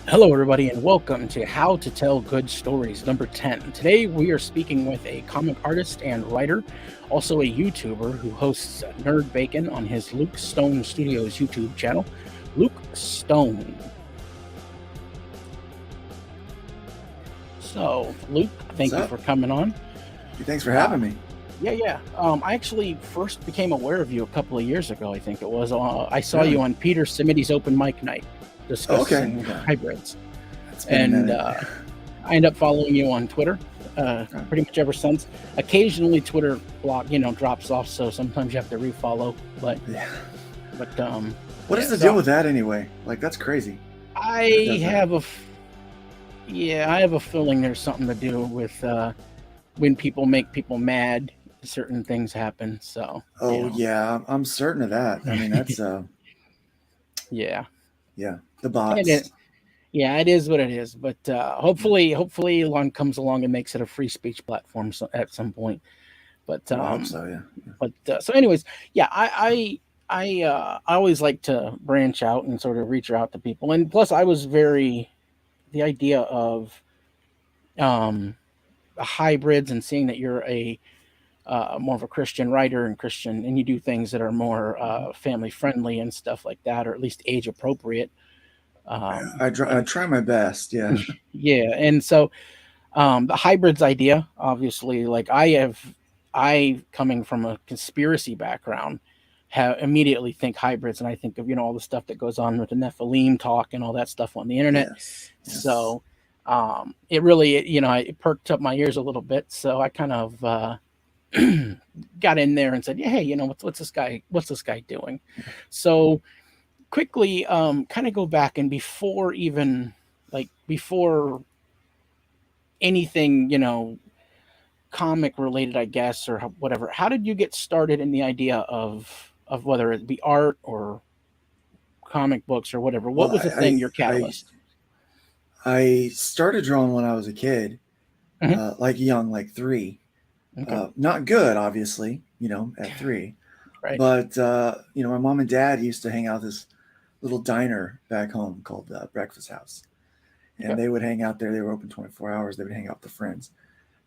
Hello, everybody, and welcome to How to Tell Good Stories number 10. Today, we are speaking with a comic artist and writer, also a YouTuber who hosts Nerd Bacon on his Luke Stone Studios YouTube channel. Luke Stone. So, Luke, What's thank you up? for coming on. Thanks for Uh, having me. yeah. I actually first became aware of you a couple of years ago, I think it was. I saw you Really? on Peter Simity's open mic night Oh, okay. discussing Yeah. hybrids. It's been a And minute. I end up following you on Twitter, Uh, pretty much ever since. Occasionally, Twitter drops off, so sometimes you have to refollow. But yeah. but What is yeah. the So deal with that anyway? Like, that's crazy. Who I does that? have I have a feeling there's something to do with when people make people mad, certain things happen. So Oh, yeah. I'm certain of that. I mean, that's yeah, yeah. The and it bots. yeah, it is what it is. But Yeah. hopefully, Elon comes along and makes it a free speech platform at some point. But Well, I hope so. Yeah. Yeah. so anyways, yeah, I always like to branch out and sort of reach out to people, and plus I was very the idea of um hybrids and seeing that you're a more of a Christian writer and Christian, and you do things that are more Mhm. family friendly and stuff like that, or at least age appropriate. I And try my best. Yeah. yeah, and so the hybrids idea, obviously, like I coming from a conspiracy background, have immediately think hybrids, and I think of all the stuff that goes on with the Nephilim talk and all that stuff on the internet. Yes. Yes. So it really, it perked up my ears a little bit. So I kind of got in there and said, yeah, hey, what's this guy doing? So quickly, kind of go back and before anything, comic related, I guess, or whatever. How did you get started in the idea of whether it be art or comic books or whatever? What Well, was the thing, your catalyst? I started drawing when I was a kid, Hmm. like young, like three. Okay, Not good, obviously. At three. right. But my mom and dad used to hang out at this little diner back home called Breakfast House, Okay, and they would hang out there. They were open 24 hours. They would hang out with the friends,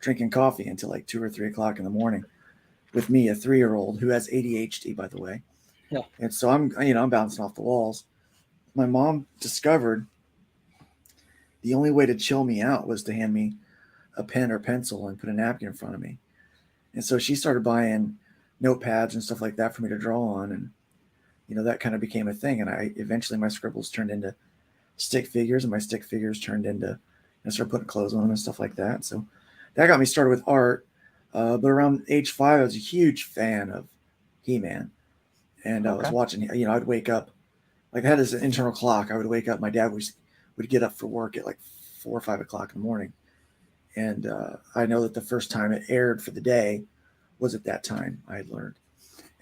drinking coffee until like 2 or 3 o'clock in the morning with me, a 3-year-old who has ADHD, by the way. yeah, And so I'm bouncing off the walls. My mom discovered the only way to chill me out was to hand me a pen or pencil and put a napkin in front of me. And so she started buying notepads and stuff like that for me to draw on, and that kind of became a thing. And I eventually my scribbles turned into stick figures, and my stick figures turned into I started putting clothes on them and stuff like that. So that got me started with art. But around age 5, I was a huge fan of He-Man, and I was okay, watching. I'd wake up like I had this internal clock. I would wake up. My dad would get up for work at like 4 or 5 o'clock in the morning, and I know that the first time it aired for the day was at that time. I had learned,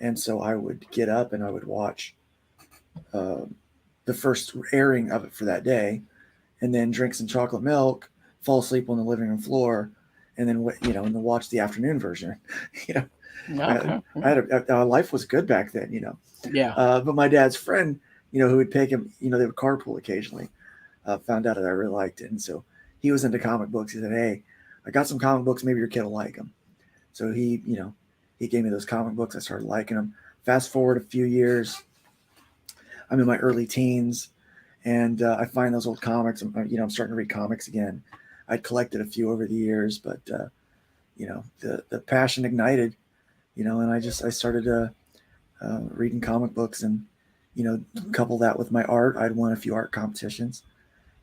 and so I would get up and I would watch uh, the first airing of it for that day, and then drink some chocolate milk, fall asleep on the living room floor, and then and then watch the afternoon version. you know, I, okay, I had life was good back then. yeah, But my dad's friend, who would take him, they would carpool occasionally. Found out that I really liked it, and so he was into comic books. He said, "Hey, I got some comic books. Maybe your kid will like them." So he gave me those comic books. I started liking them. Fast forward a few years, I'm in my early teens, and I find those old comics. I'm starting to read comics again. I'd collected a few over the years, but the passion ignited. And I started reading comic books, and couple that with my art. I'd won a few art competitions,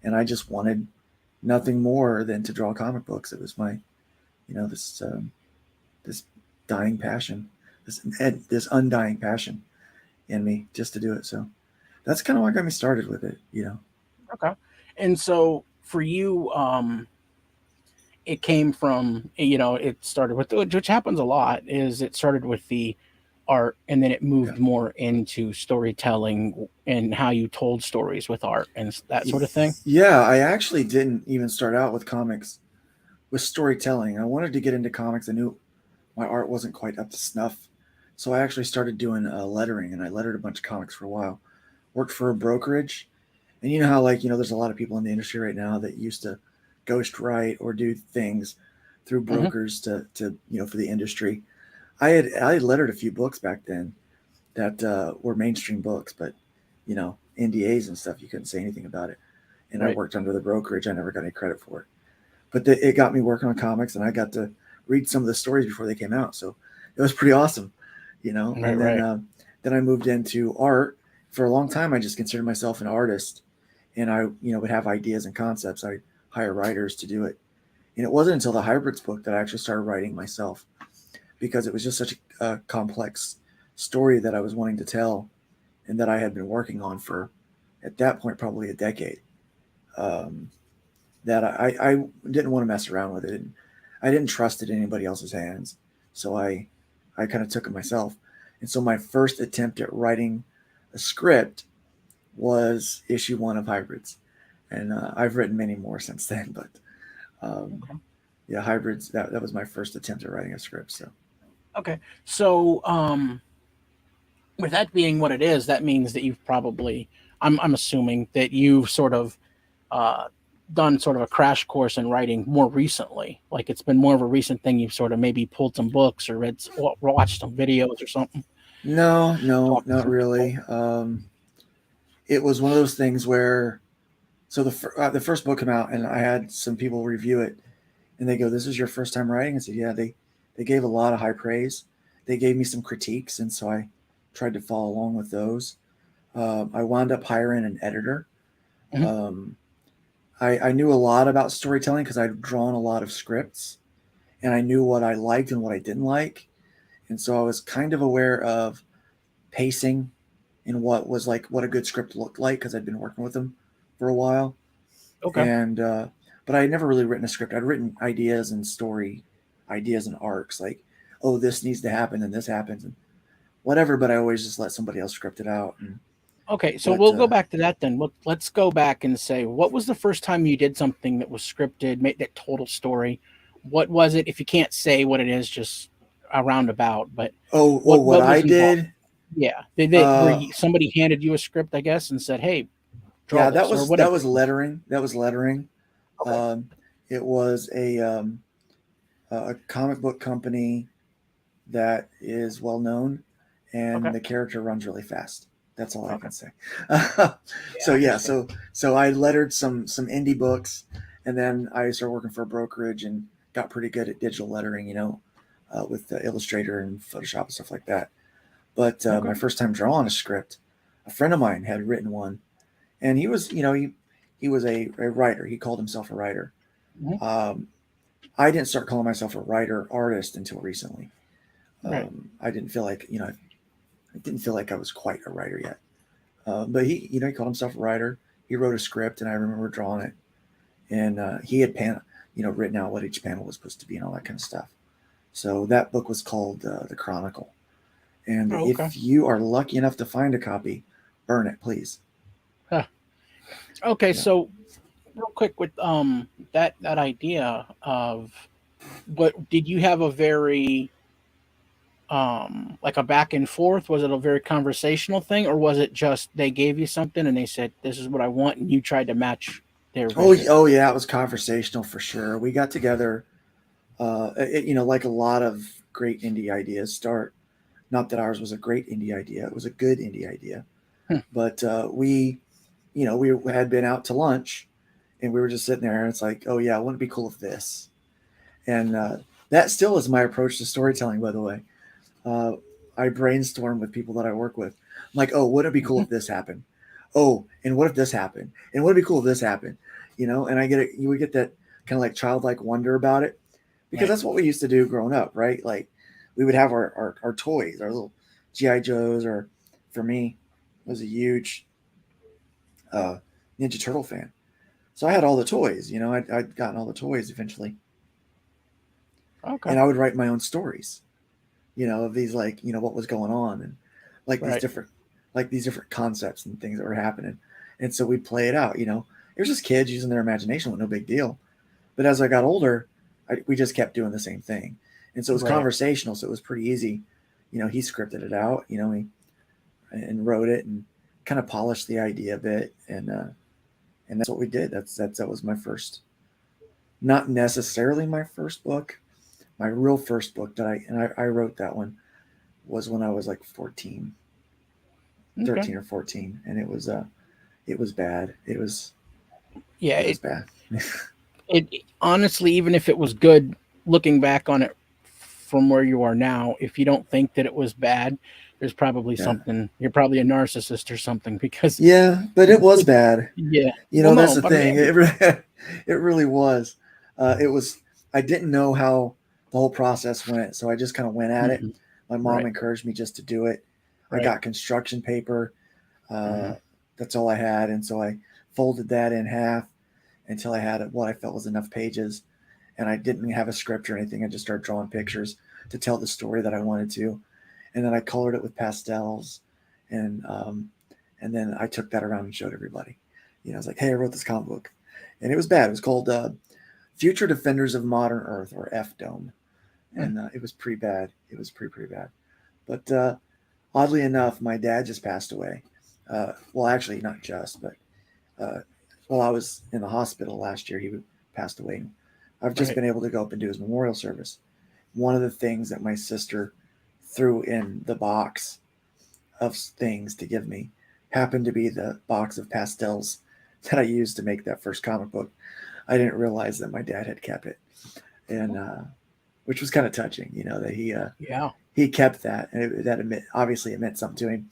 and I just wanted nothing more than to draw comic books. It was my this dying passion, this undying passion in me just to do it. So that's kind of what got me started with it. okay. And so for you, it came from it started with, which happens a lot, is it started with the art and then it Yeah. moved more into storytelling and how you told stories with art and that sort of thing. Yeah, I actually didn't even start out with comics with storytelling. I wanted to get into comics. I knew my art wasn't quite up to snuff. So I actually started doing lettering, and I lettered a bunch of comics for a while. Worked for a brokerage, And you know how, like, there's a lot of people in the industry right now that used to ghost write or do things through Hmm. brokers to for the industry. I had lettered a few books back then that were mainstream books, but NDAs and stuff, you couldn't say anything about it. And I Right. worked under the brokerage. I never got any credit for it, but it got me working on comics, and I got to read some of the stories before they came out. So it was pretty awesome. Right. And Right. then I moved into art. For a long time, I just considered myself an artist, and I would have ideas and concepts. I hire writers to do it, and it wasn't until the hybrids book that I actually started writing myself, because it was just such a complex story that I was wanting to tell, and that I had been working on for, at that point, probably a decade. Um, that I didn't want to mess around with it. And I didn't trust it in anybody else's hands. So I kind of took it myself. And so my first attempt at writing a script was issue 1 of Hybrids. And I've written many more since then. But um, Okay. yeah, Hybrids, that was my first attempt at writing a script. So, Okay. So, with that being what it is, that means that you've probably, I'm assuming that you've sort of uh, done sort of a crash course in writing more recently. Like it's been more of a recent thing. You've sort of maybe pulled some books or watched some videos or something. no, no, Talked to not some people. really. It was one of those things where, so the first book came out, and I had some people review it, and they go, "This is your first time writing?" I said, "Yeah." They gave a lot of high praise. They gave me some critiques, and so I tried to follow along with those. I wound up hiring an editor. Hmm. Um, I knew a lot about storytelling because I'd drawn a lot of scripts, and I knew what I liked and what I didn't like, and so I was kind of aware of pacing and what a good script looked like, because I'd been working with them for a while. Okay. And but I had never really written a script. I'd written ideas and story ideas and arcs, like, oh, this needs to happen and this happens and whatever. But I always just let somebody else script it out. And Okay. So but we'll go back to that then. Let's go back and say, what was the first time you did something that was scripted, made that total story? What was it? If you can't say what it is, just a roundabout. But what what I was involved? did, Yeah. uh, Somebody handed you a script, I guess, and said, "Hey, draw yeah, this," or that whatever. was lettering. That was lettering. Okay. Um, it was a comic book company that is well known, Okay. and the character runs really fast. That's all I Okay. can say. Yeah, So I yeah, understand. so I lettered some indie books, and then I started working for a brokerage and got pretty good at digital lettering, with the Illustrator and Photoshop and stuff like that. But Okay. my first time drawing a script, a friend of mine had written one, and he was, he was a writer. He called himself a writer. Hmm. Um, I didn't start calling myself a writer artist until recently. Right. I didn't feel like I didn't feel like I was quite a writer yet. But he called himself a writer. He wrote a script, and I remember drawing it. And he had written out what each panel was supposed to be and all that kind of stuff. So that book was called The Chronicle. And Oh, if okay. you are lucky enough to find a copy, burn it, please. Huh. Okay. Yeah. So real quick with that idea of what did you have a very like a back and forth? Was it a very conversational thing, or was it just they gave you something and they said this is what I want and you tried to match their vision? Oh yeah, it was conversational for sure. We got together. Like a lot of great indie ideas start. Not that ours was a great indie idea; it was a good indie idea. Hmm. But we had been out to lunch, and we were just sitting there, and it's like, oh yeah, wouldn't it be cool if this? And that still is my approach to storytelling, by the way. Uh, I brainstorm with people that I work with. I'm like, oh, wouldn't it be cool Mhm. if this happened? Oh, and what if this happened? And would it be cool if this happened? And you would get that kind of like childlike wonder about it, because Right. that's what we used to do growing up, right? Like we would have our toys, our little GI Joes, or for me, I was a huge uh, Ninja Turtle fan. So I had all the toys. I'd gotten all the toys eventually, Okay. and I would write my own stories. Of these, like, what was going on, and like Right. these different concepts and things that were happening. And so we'd play it out. It was just kids using their imagination with no big deal. But as I got older, we just kept doing the same thing. And so it was Right. conversational. So it was pretty easy. He scripted it out, and wrote it and kind of polished the idea a bit. And and that's what we did. That was my first, not necessarily my first book. My real first book I wrote that one was when I was like 14, Okay. 13 or 14, and it was bad. Yeah. It was bad. It honestly, even if it was good, looking back on it from where you are now, if you don't think that it was bad, there's probably Yeah. something. You're probably a narcissist or something because Yeah, but it was it, bad. yeah. You Well, know, that's no, the but I mean, thing. It really was. It was. I didn't know how the whole process went, so I just kind of went at it. mhm, My mom right, encouraged me just to do it. I right. got construction paper. Hmm. Uh, that's all I had, and so I folded that in half until I had what I felt was enough pages, and I didn't have a script or anything. I just started drawing pictures to tell the story that I wanted to, and then I colored it with pastels, and um, and then I took that around and showed everybody. You know, I was like, "Hey, I wrote this comic book," and it was bad. It was called "Future Defenders of Modern Earth" or F Dome, and it was pretty bad. It was pretty bad. But oddly enough, my dad just passed away. Well, actually, not just, but uh, while I was in the hospital last year, he passed away. I've just Right. been able to go up and do his memorial service. One of the things that my sister threw in the box of things to give me happened to be the box of pastels that I used to make that first comic book. I didn't realize that my dad had kept it, and which was kind of touching, you know, that Yeah. he kept that, and obviously it meant something to him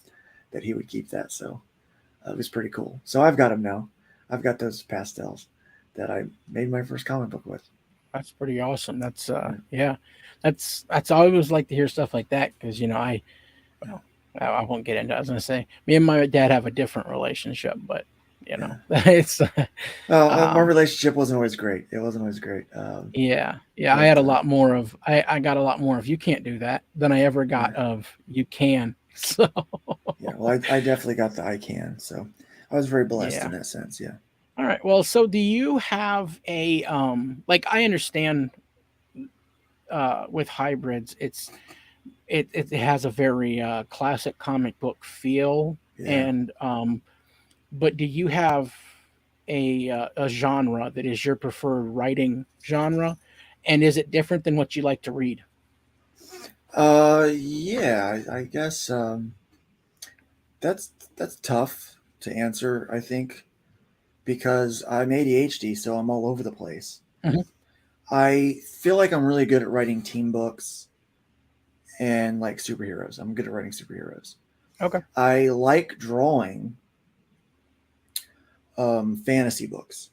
that he would keep that. So it was pretty cool. So I've got them now. I've got those pastels that I made my first comic book with. That's pretty awesome. That's Yeah, yeah. That's I always like to hear stuff like that because yeah, well, I won't get into it. I was gonna say me and my dad have a different relationship, but you yeah. know, it's Well, my um relationship wasn't always great. It wasn't always great. yeah, yeah. I But had a lot more of I got a lot more of you can't do that than I ever yeah, got of you can. So yeah. Well, I definitely got the I can. So I was very blessed yeah. in that sense. Yeah, All right. Well, so do you have a like I understand with hybrids it has a very classic comic book feel yeah. and but do you have a genre that is your preferred writing genre and is it different than what you like to read? Yeah. I guess that's that's tough to answer. I think because I'm ADHD, so I'm all over the place. Hmm. I feel like I'm really good at writing team books and like superheroes. I'm good at writing superheroes. Okay. I like drawing fantasy books.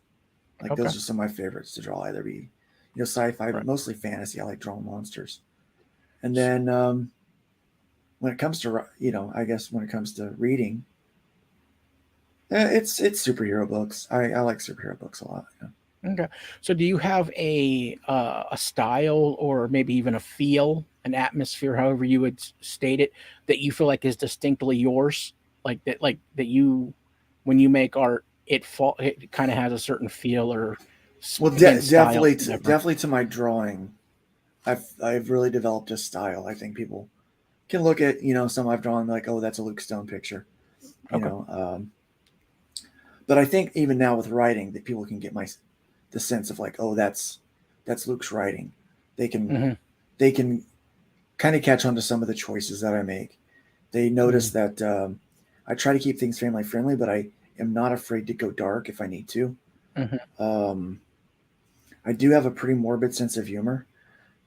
Like Okay. those are some of my favorites to draw. Either be, you know, sci-fi, Right. but mostly fantasy. I like drawing monsters. And then when it comes to, you know, I guess when it comes to reading, it's superhero books. I like superhero books a lot. Yeah. Okay. So do you have a style or maybe even a feel, an atmosphere, however you would state it, that you feel like is distinctly yours? Like that you when you make art, it kind of has a certain feel or Well, again style, whatever. definitely to my drawing, I've really developed a style. I think people can look at, you know, some I've drawn like, oh, that's a Luke Stone picture, you Okay. know. But I think even now with writing, that people can get the sense of like, oh, that's Luke's writing. They can Hmm. they can kind of catch on to some of the choices that I make. They notice Hmm. that I try to keep things family friendly, but I am not afraid to go dark if I need to. Hmm. Um, I do have a pretty morbid sense of humor,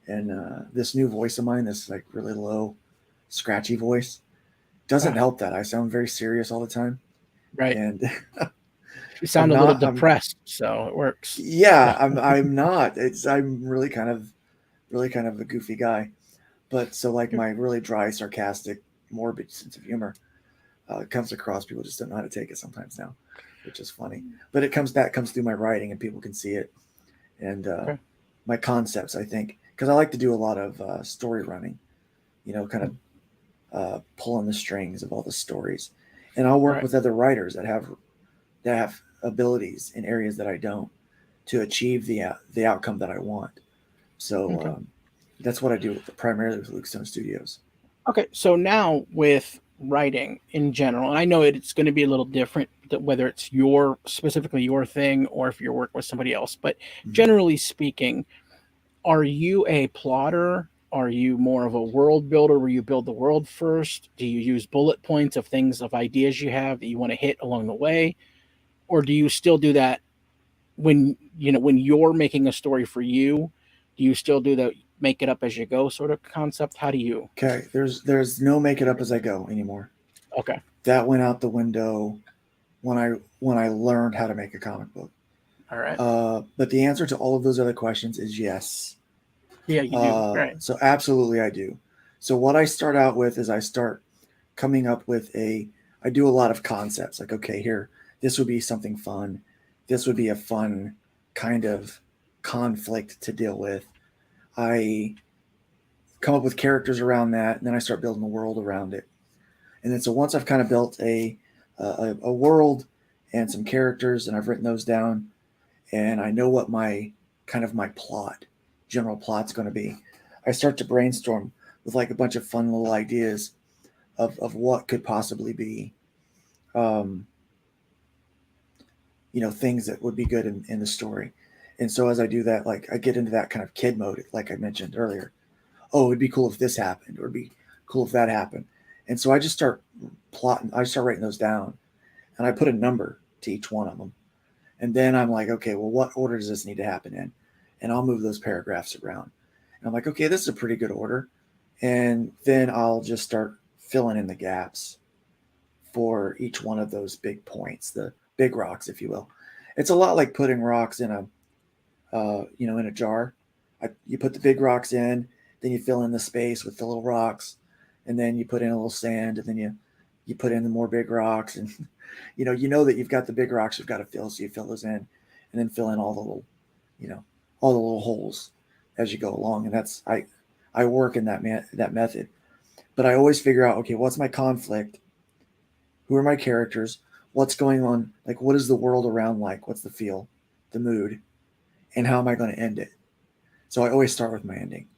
and this new voice of mine, this like really low, scratchy voice, doesn't help that. I sound very serious all the time, Right. and You sound a little I'm depressed, so it works. yeah, Yeah. I'm not. I'm really kind of a goofy guy. But so like my really dry, sarcastic, morbid sense of humor comes across. People just don't know how to take it sometimes now, which is funny. But comes through my writing, and people can see it. And Okay. my concepts, I think, because I like to do a lot of story running. You know, kind of pulling the strings of all the stories, and I'll work Right. with other writers that have abilities in areas that I don't to achieve the outcome that I want. So Okay. that's what I do primarily with Luke Stone Studios. Okay. So now with writing in general, and I know it's going to be a little different whether it's your specifically your thing or if you're working with somebody else, but Mhm. generally speaking, are you a plotter? Are you more of a world builder where you build the world first? Do you use bullet points of things, of ideas you have that you want to hit along the way? Or do you still do that when when you're making a story for you? Do you still do the make it up as you go sort of concept? How do you? Okay, there's no make it up as I go anymore. Okay. That went out the window when I learned how to make a comic book. All right. But the answer to all of those other questions is yes. Yeah, you do. Right. So absolutely I do. So what I start out with is I start coming up with I do a lot of concepts like, okay, here, this would be something fun. This would be a fun kind of conflict to deal with. I come up with characters around that, and then I start building a world around it. And then so once I've kind of built a world and some characters, and I've written those down, and I know what my general plot's going to be, I start to brainstorm with like a bunch of fun little ideas of what could possibly be, um, things that would be good in the story. And so as I do that, like I get into that kind of kid mode, like I mentioned earlier. Oh, it'd be cool if this happened, or it'd be cool if that happened. And so I just start plotting. I start writing those down, and I put a number to each one of them. And then I'm like, okay, well, what order does this need to happen in? And I'll move those paragraphs around. And I'm like, okay, this is a pretty good order. And then I'll just start filling in the gaps for each one of those big points, the big rocks, if you will. It's a lot like putting rocks in a jar. You put the big rocks in, then you fill in the space with the little rocks, and then you put in a little sand, and then you put in the more big rocks, and you know that you've got the big rocks you've got to fill, so you fill those in, and then fill in you know, all the little holes as you go along, and I work in that method, but I always figure out, okay, what's my conflict, who are my characters, what's going on, like what is the world around like, what's the feel, the mood, and how am I going to end it? So I always start with my ending,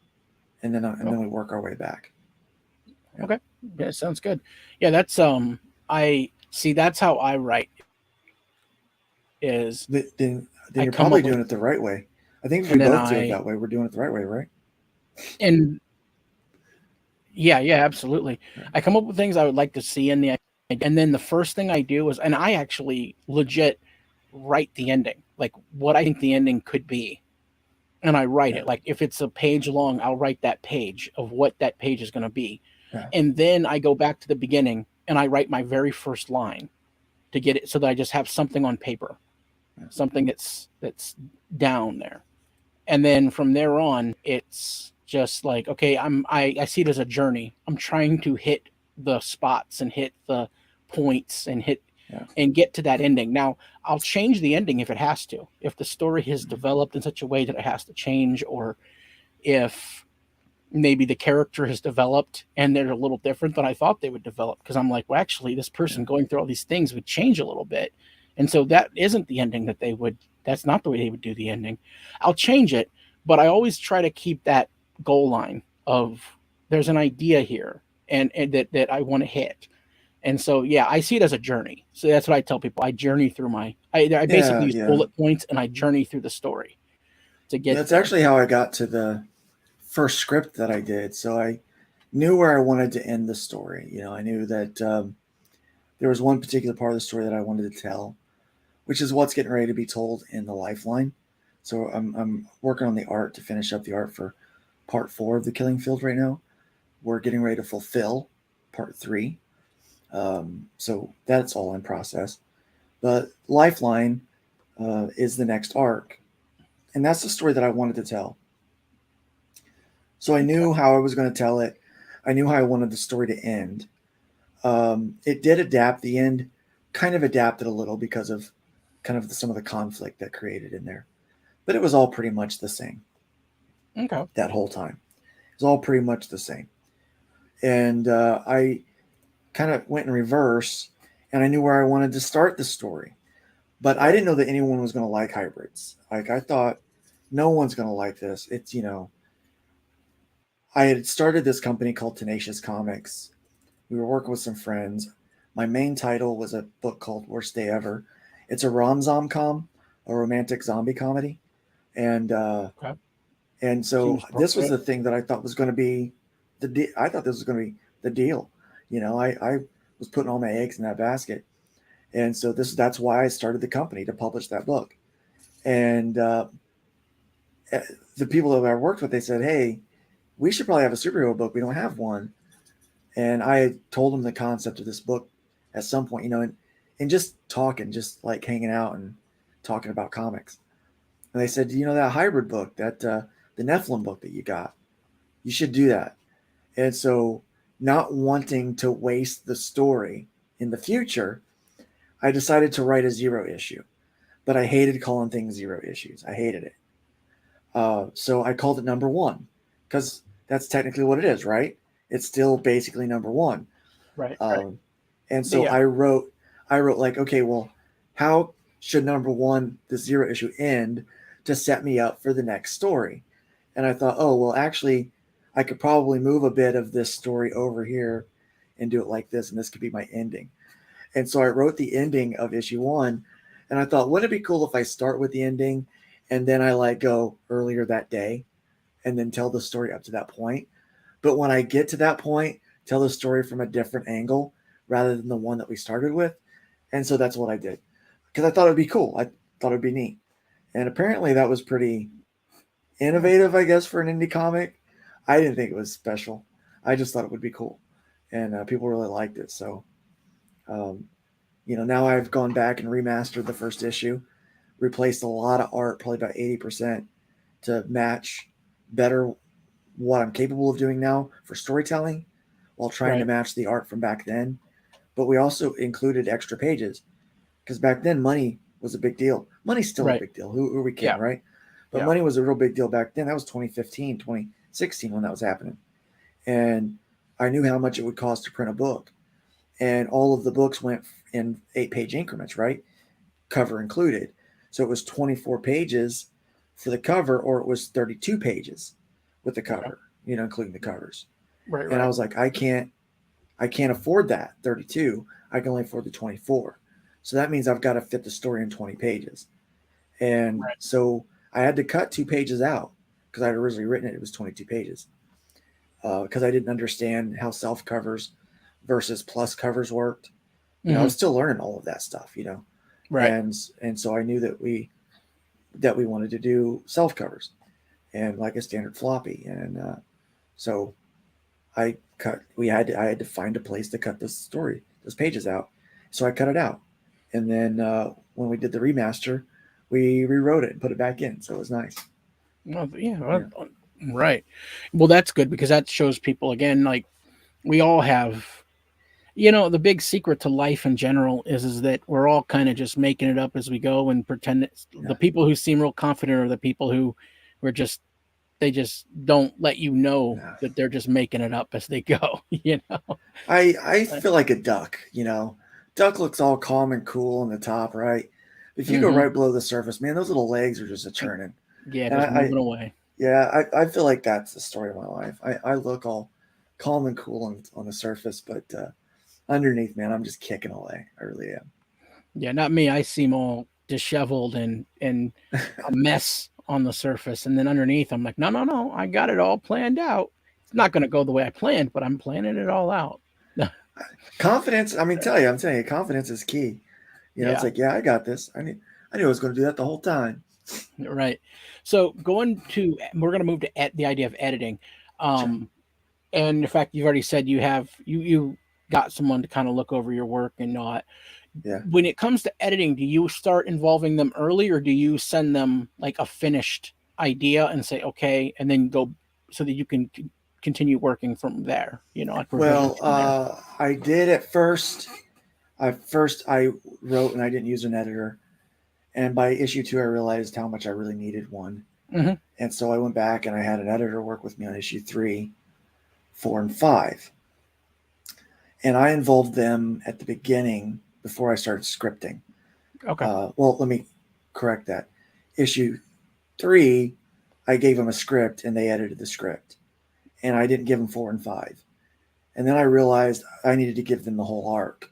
and Oh, then we work our way back. Yeah. okay. Yeah, sounds good. Yeah, that's I see that's how I write is Then I you're come probably up with doing it the right way. I think if we and then both do it I that way, we're doing it the right way, right? and yeah, yeah, absolutely. Yeah. I come up with things I would like to see in the and then the first thing I do is and I actually legit write the ending, like what I think the ending could be. And I write Yeah. it. Like if it's a page long, I'll write that page of what that page is going to be. Yeah. And then I go back to the beginning and I write my very first line to get it so that I just have something on paper, Yeah. something that's down there. And then from there on, it's just like, okay, I see it as a journey. I'm trying to hit the spots and hit the points and hit Yeah. and get to that ending. Now, I'll change the ending if it has to. If the story has Mhm. developed in such a way that it has to change, or if maybe the character has developed and they're a little different than I thought they would develop. Because I'm like, well, actually, this Yeah. person going through all these things would change a little bit. And so that isn't the ending that they would, that's not the way they would do the ending. I'll change it, but I always try to keep that goal line of there's an idea here and that I want to hit. And so, yeah, I see it as a journey. So that's what I tell people. I journey through I basically Yeah. use Yeah. bullet points and I journey through the story to get That's there. actually how I got to the first script that I did. So I knew where I wanted to end the story. I knew that there was one particular part of the story that I wanted to tell, which is what's getting ready to be told in the Lifeline. So I'm working on the art to finish up the art for part 4 of the Killing Field right now. We're getting ready to fulfill part 3. So that's all in process. But Lifeline is the next arc, and that's the story that I wanted to tell. So I Okay. knew how I was going to tell it. I knew how I wanted the story to end. It did adapt. The end kind of adapted a little because of kind of some of the conflict that created in there, but it was all pretty much the same Okay. that whole time. It was all pretty much the same, and I kind of went in reverse, and I knew where I wanted to start the story. But I Right. didn't know that anyone was going to like hybrids. Like I thought, no one's going to like this. I had started this company called Tenacious Comics, We were working with some friends. My main title was a book called Worst Day Ever. It's a rom-com, a romantic zombie comedy, and Okay. and so Seems this was appropriate. the thing that I thought was going to be I thought this was going to be the deal. I was putting all my eggs in that basket, and so that's why I started the company to publish that book. And eh, the people that I worked with, they said, "Hey, we should probably have a superhero book. We don't have one." And I told them the concept of this book at some point, and just talking, just like hanging out and talking about comics. And they said, that hybrid book, that the Nephilim book that you got, you should do that. And so, not wanting to waste the story in the future, I decided to write a zero issue. But I hated calling things zero issues. I hated it. So I called it number one because that's technically what it is, right? It's still basically number one. Right. Um, and so Yeah. I wrote like, okay, well, how should number one, the zero issue, end to set me up for the next story? And I thought, oh, well, actually, I could probably move a bit of this story over here and do it like this, and this could be my ending. And so I wrote the ending of issue one, and I thought, wouldn't it be cool if I start with the ending and then I like go earlier that day and then tell the story up to that point? But when I get to that point, tell the story from a different angle rather than the one that we started with. And so that's what I did because I thought it'd be cool. I thought it'd be neat. And apparently that was pretty innovative, I guess, for an indie comic. I didn't think it was special. I just thought it would be cool. And people really liked it. So, um, now I've gone back and remastered the first issue, replaced a lot of art, probably about 80%, to match better what I'm capable of doing now for storytelling while trying to Right. match the art from back then. But we also included extra pages because back then money was a big deal. Money's still a Right. big deal. Who are we kidding, Yeah. right? But Yeah. money was a real big deal back then. That was 2015, 2016 when that was happening. And I knew how much it would cost to print a book. And all of the books went in 8-page increments, right? Cover included. So it was 24 pages for the cover, or it was 32 pages with the Okay. cover, including the covers. Right. And I Right. was like, I can't afford that 32. I can only afford the 24. So that means I've got to fit the story in 20 pages. And Right. so I had to cut 2 pages out because I had originally written it. It was 22 pages because I didn't understand how self covers versus plus covers worked. I Hmm. was still learning all of that stuff, Right. and so I knew that we wanted to do self covers and like a standard floppy, and so I had to find a place to cut those pages out. So I cut it out. And then when we did the remaster, we rewrote it and put it back in. So it was nice. Well, yeah. Yeah. Right. Well, that's good because that shows people again, like we all have. The big secret to life in general is that we're all kind of just making it up as we go and pretend Yeah. the people who seem real confident are the people who were just they just don't let you know Yeah. that they're just making it up as they go, you know. I feel like a duck. Duck looks all calm and cool on the top, right? If you go Hmm. right below the surface, man, those little legs are just a churning. Yeah, And just moving away. I feel like that's the story of my life. I look all calm and cool on the surface, but underneath, man, I'm just kicking away. I really Yeah, not me. I seem all disheveled and am. a mess on the surface, and then underneath, I'm like, no, no, no, I got it all planned out. It's not going to go the way I planned, but I'm planning it all out. Confidence. I mean, I'm telling you, confidence is key. It's Yeah, like, yeah, I got this. I knew I was going to do that the whole time. right. So we're going to move to the idea of editing. Sure. Um, and in fact, you've already said you got someone to kind of look over your work and not. Yeah. When it comes to editing, do you start involving them early, or do you send them like a finished idea and say okay, and then go so that you can continue working from there? Like revisions Well, from there. I did at first. I wrote and I didn't use an editor, and by issue 2, I realized how much I really needed one, Hmm. and so I went back and I had an editor work with me on issue 3, 4, and 5, and I involved them at the beginning before I started scripting. Okay. Well, let me correct that. Issue 3, I gave them a script and they edited the script, and I didn't give them 4 and 5. And then I realized I needed to give them the whole arc.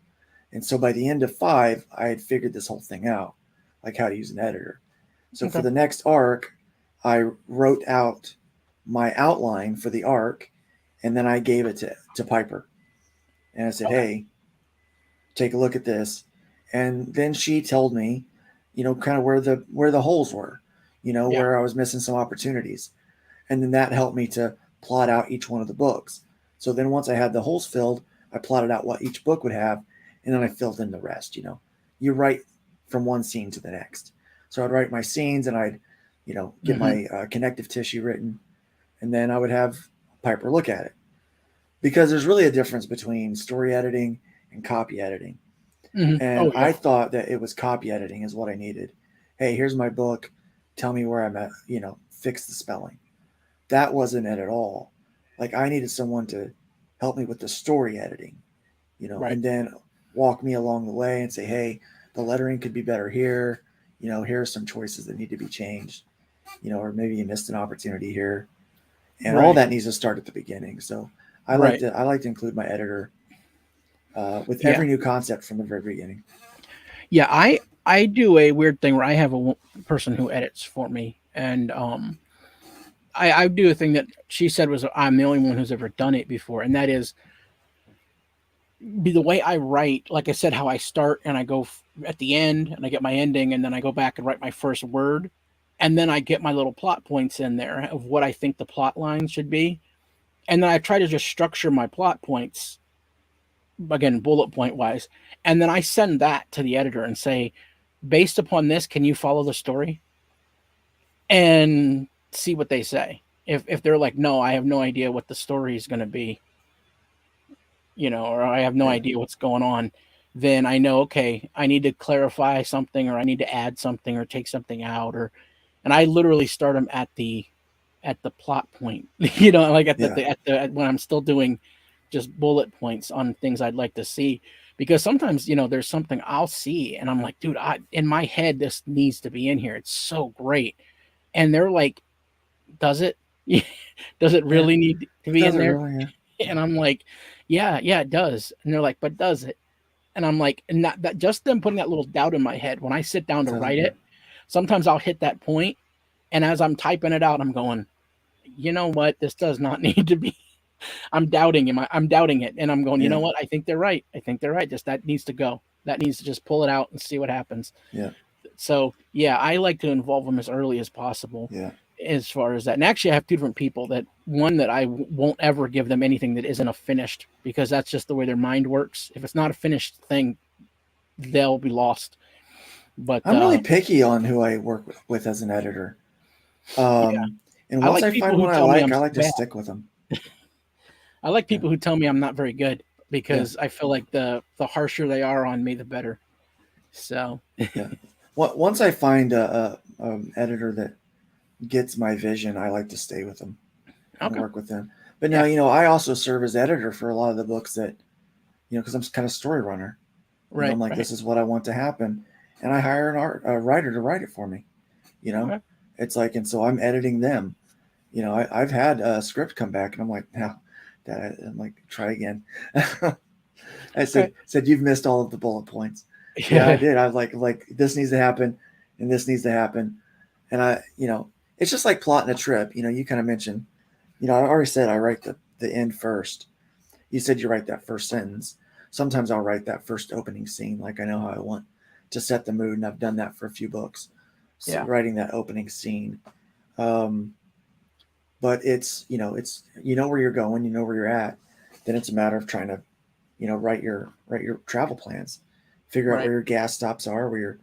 And so by the end of 5, I had figured this whole thing out, like how to use an editor. So for Okay. the next arc, I wrote out my outline for the arc, and then I gave it to Piper. And I said, Okay. hey, take a look at this. And then she told me, kind of where the holes were, Yeah. where I was missing some opportunities. And then that helped me to plot out each one of the books. So then once I had the holes filled, I plotted out what each book would have, and then I filled in the rest. You write from one scene to the next. So I'd write my scenes, and I'd, get Hmm. my connective tissue written, and then I would have Piper look at it. Because there's really a difference between story editing and copy editing. Hmm. And Oh I yeah. thought that it was copy editing is what I needed. Hey, here's my book. Tell me where I'm at, fix the spelling. That wasn't it at all. Like I needed someone to help me with the story editing, Right. and then walk me along the way and say, hey, the lettering could be better here. Here are some choices that need to be changed, or maybe you missed an opportunity here. And all Right. that needs to start at the beginning. So Right. I like to include my editor with Yeah. every new concept from the very beginning. Yeah. I do a weird thing where I have a person who edits for me, and I do a thing that she said was I'm the only one who's ever done it before, and that is be the way I write. Like I said, how I start and I go at the end and I get my ending, and then I go back and write my first word, and then I get my little plot points in there of what I think the plot lines should be, and then I try to just structure my plot points again bullet point wise, and then I send that to the editor and say, based upon this, can you follow the story and see what they say. If they're like, no, I have no idea what the story is going to be, or I have no Yeah, idea what's going on, then I know, okay, I need to clarify something, or I need to add something, or take something out, and I literally start them at the plot point, like yeah, when I'm still doing just bullet points on things I'd like to see, because sometimes there's something I'll see and I'm like, dude, in my head this needs to be in here. It's so great, and they're like, does it? Does it yeah. really need to It be in doesn't there? really. Yeah, And I'm like, yeah, it does. And they're like, but does it? And I'm like, and that just them putting that little doubt in my head when I sit down it to doesn't. write Yeah, it, sometimes I'll hit that point, and as I'm typing it out, I'm going, you know what? This does not need to be. I'm doubting it, and I'm going, you yeah, know what? I think they're right. I think they're right. Just that needs to go. That needs to just pull it out and see what happens. yeah, So yeah, I like to involve them as early as possible yeah. as far as that. And actually, I have two different people. That one that I won't ever give them anything that isn't a finished, because that's just the way their mind works. If it's not a finished thing, they'll be lost. But I'm really picky on who I work with as an editor. yeah, Um, and I once like I people find who one I tell me like, I'm I so like to bad. stick with them. I like Yeah, people who tell me I'm not very good, yeah, because I feel like the harsher they are on me, the better. So yeah. Once I find a editor that gets my vision, I like to stay with them and okay, work with them. But now, yeah, I also serve as editor for a lot of the books that, because I'm kind of story runner. I'm right, like, right, this is what I want to happen, and I hire a writer to write it for me. You know, okay, it's like, and so I'm editing them. I've had a script come back, and I'm like, now, I'm like, try again. I said okay, said you've missed all of the bullet points. Yeah, I yeah, did. I was like this needs to happen, and this needs to happen, and it's just like plotting a trip. You kind of mentioned, I already said I write the end first. You said you write that first sentence. Sometimes I'll write that first opening scene, like I know how I want to set the mood, and I've done that for a few books. So yeah, writing that opening scene, um, but it's where you're going, you know where you're at. Then it's a matter of trying to write your travel plans, figure out right, where your gas stops are, where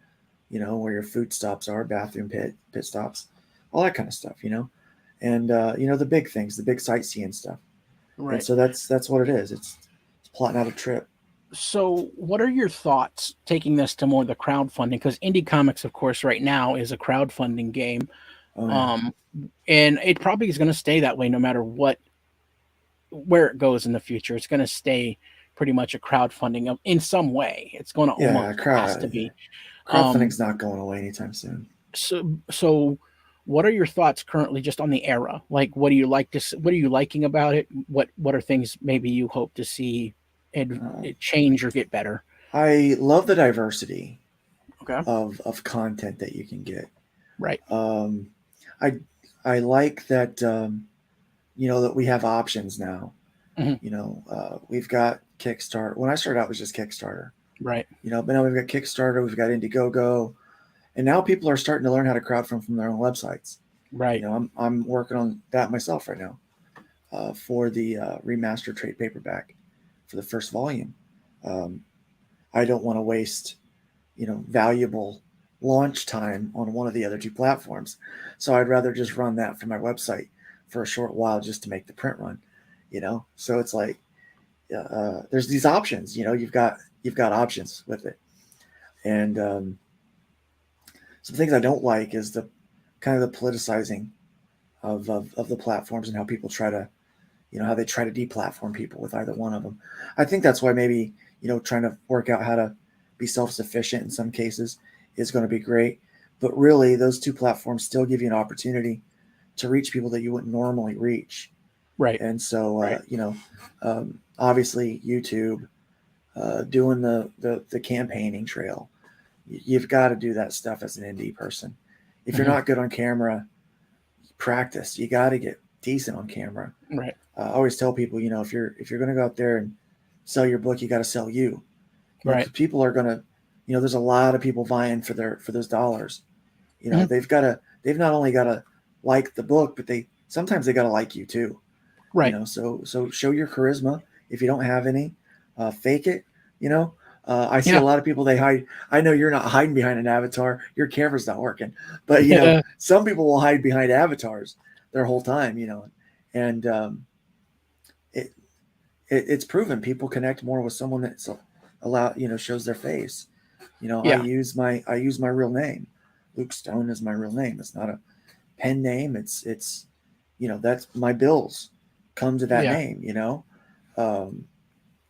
your food stops are, bathroom pit stops, all that kind of stuff, and the big things, the big sightseeing stuff. And right. so that's what it is. It's plotting out a trip. So, what are your thoughts taking this to more the crowdfunding? Because indie comics, of course, right now is a crowdfunding game, Oh yeah, um, and it probably is going to stay that way no matter where it goes in the future. It's going to stay pretty much a crowdfunding in some way. It's going to yeah. almost has to be. Um, Crowdfunding's not going away anytime soon. so What are your thoughts currently just on the era? Like, what do you like to? What are you liking about it? What are things maybe you hope to see Uh, it change or get better? I love the diversity Okay. of content that you can get. Right. Um, I I like that that we have options now. Hmm. We've got Kickstarter. When I started out, it was just Kickstarter. Right. But now we've got Kickstarter, we've got Indiegogo, and now people are starting to learn how to crowdfund from their own websites. Right. I'm working on that myself right now for the remastered trade paperback for the first volume. Um, I don't want to waste valuable launch time on one of the other two platforms, so I'd rather just run that from my website for a short while just to make the print run. So it's like there's these options. You've got options with it, and some things I don't like is the kind of the politicizing of the platforms and how people try to, how they try to deplatform people with either one of them. I think that's why maybe, trying to work out how to be self-sufficient in some cases is going to be great. But really, those two platforms still give you an opportunity to reach people that you wouldn't normally reach. Right. And so, Right. obviously, YouTube doing the campaigning trail, you've got to do that stuff as an indie person. If you're Hmm. not good on camera, practice. You got to get decent on camera. Right. I always tell people, if you're going to go out there and sell your book, you got to sell you. Right. Because people are going to, there's a lot of people vying for those dollars. Hmm. They've not only got to like the book, but sometimes they got to like you too. Right. So show your charisma. If you don't have any, fake it. You know, I see a Yeah. lot of people, they hide. I know you're not hiding behind an avatar. Your camera's not working, but Yeah. some people will hide behind avatars their whole time. And it, it's proven people connect more with someone that's shows their face. I Yeah. use my real name. Luke Stone is my real name. It's not a pen name. It's that's my bills come to that Yeah. name. Um,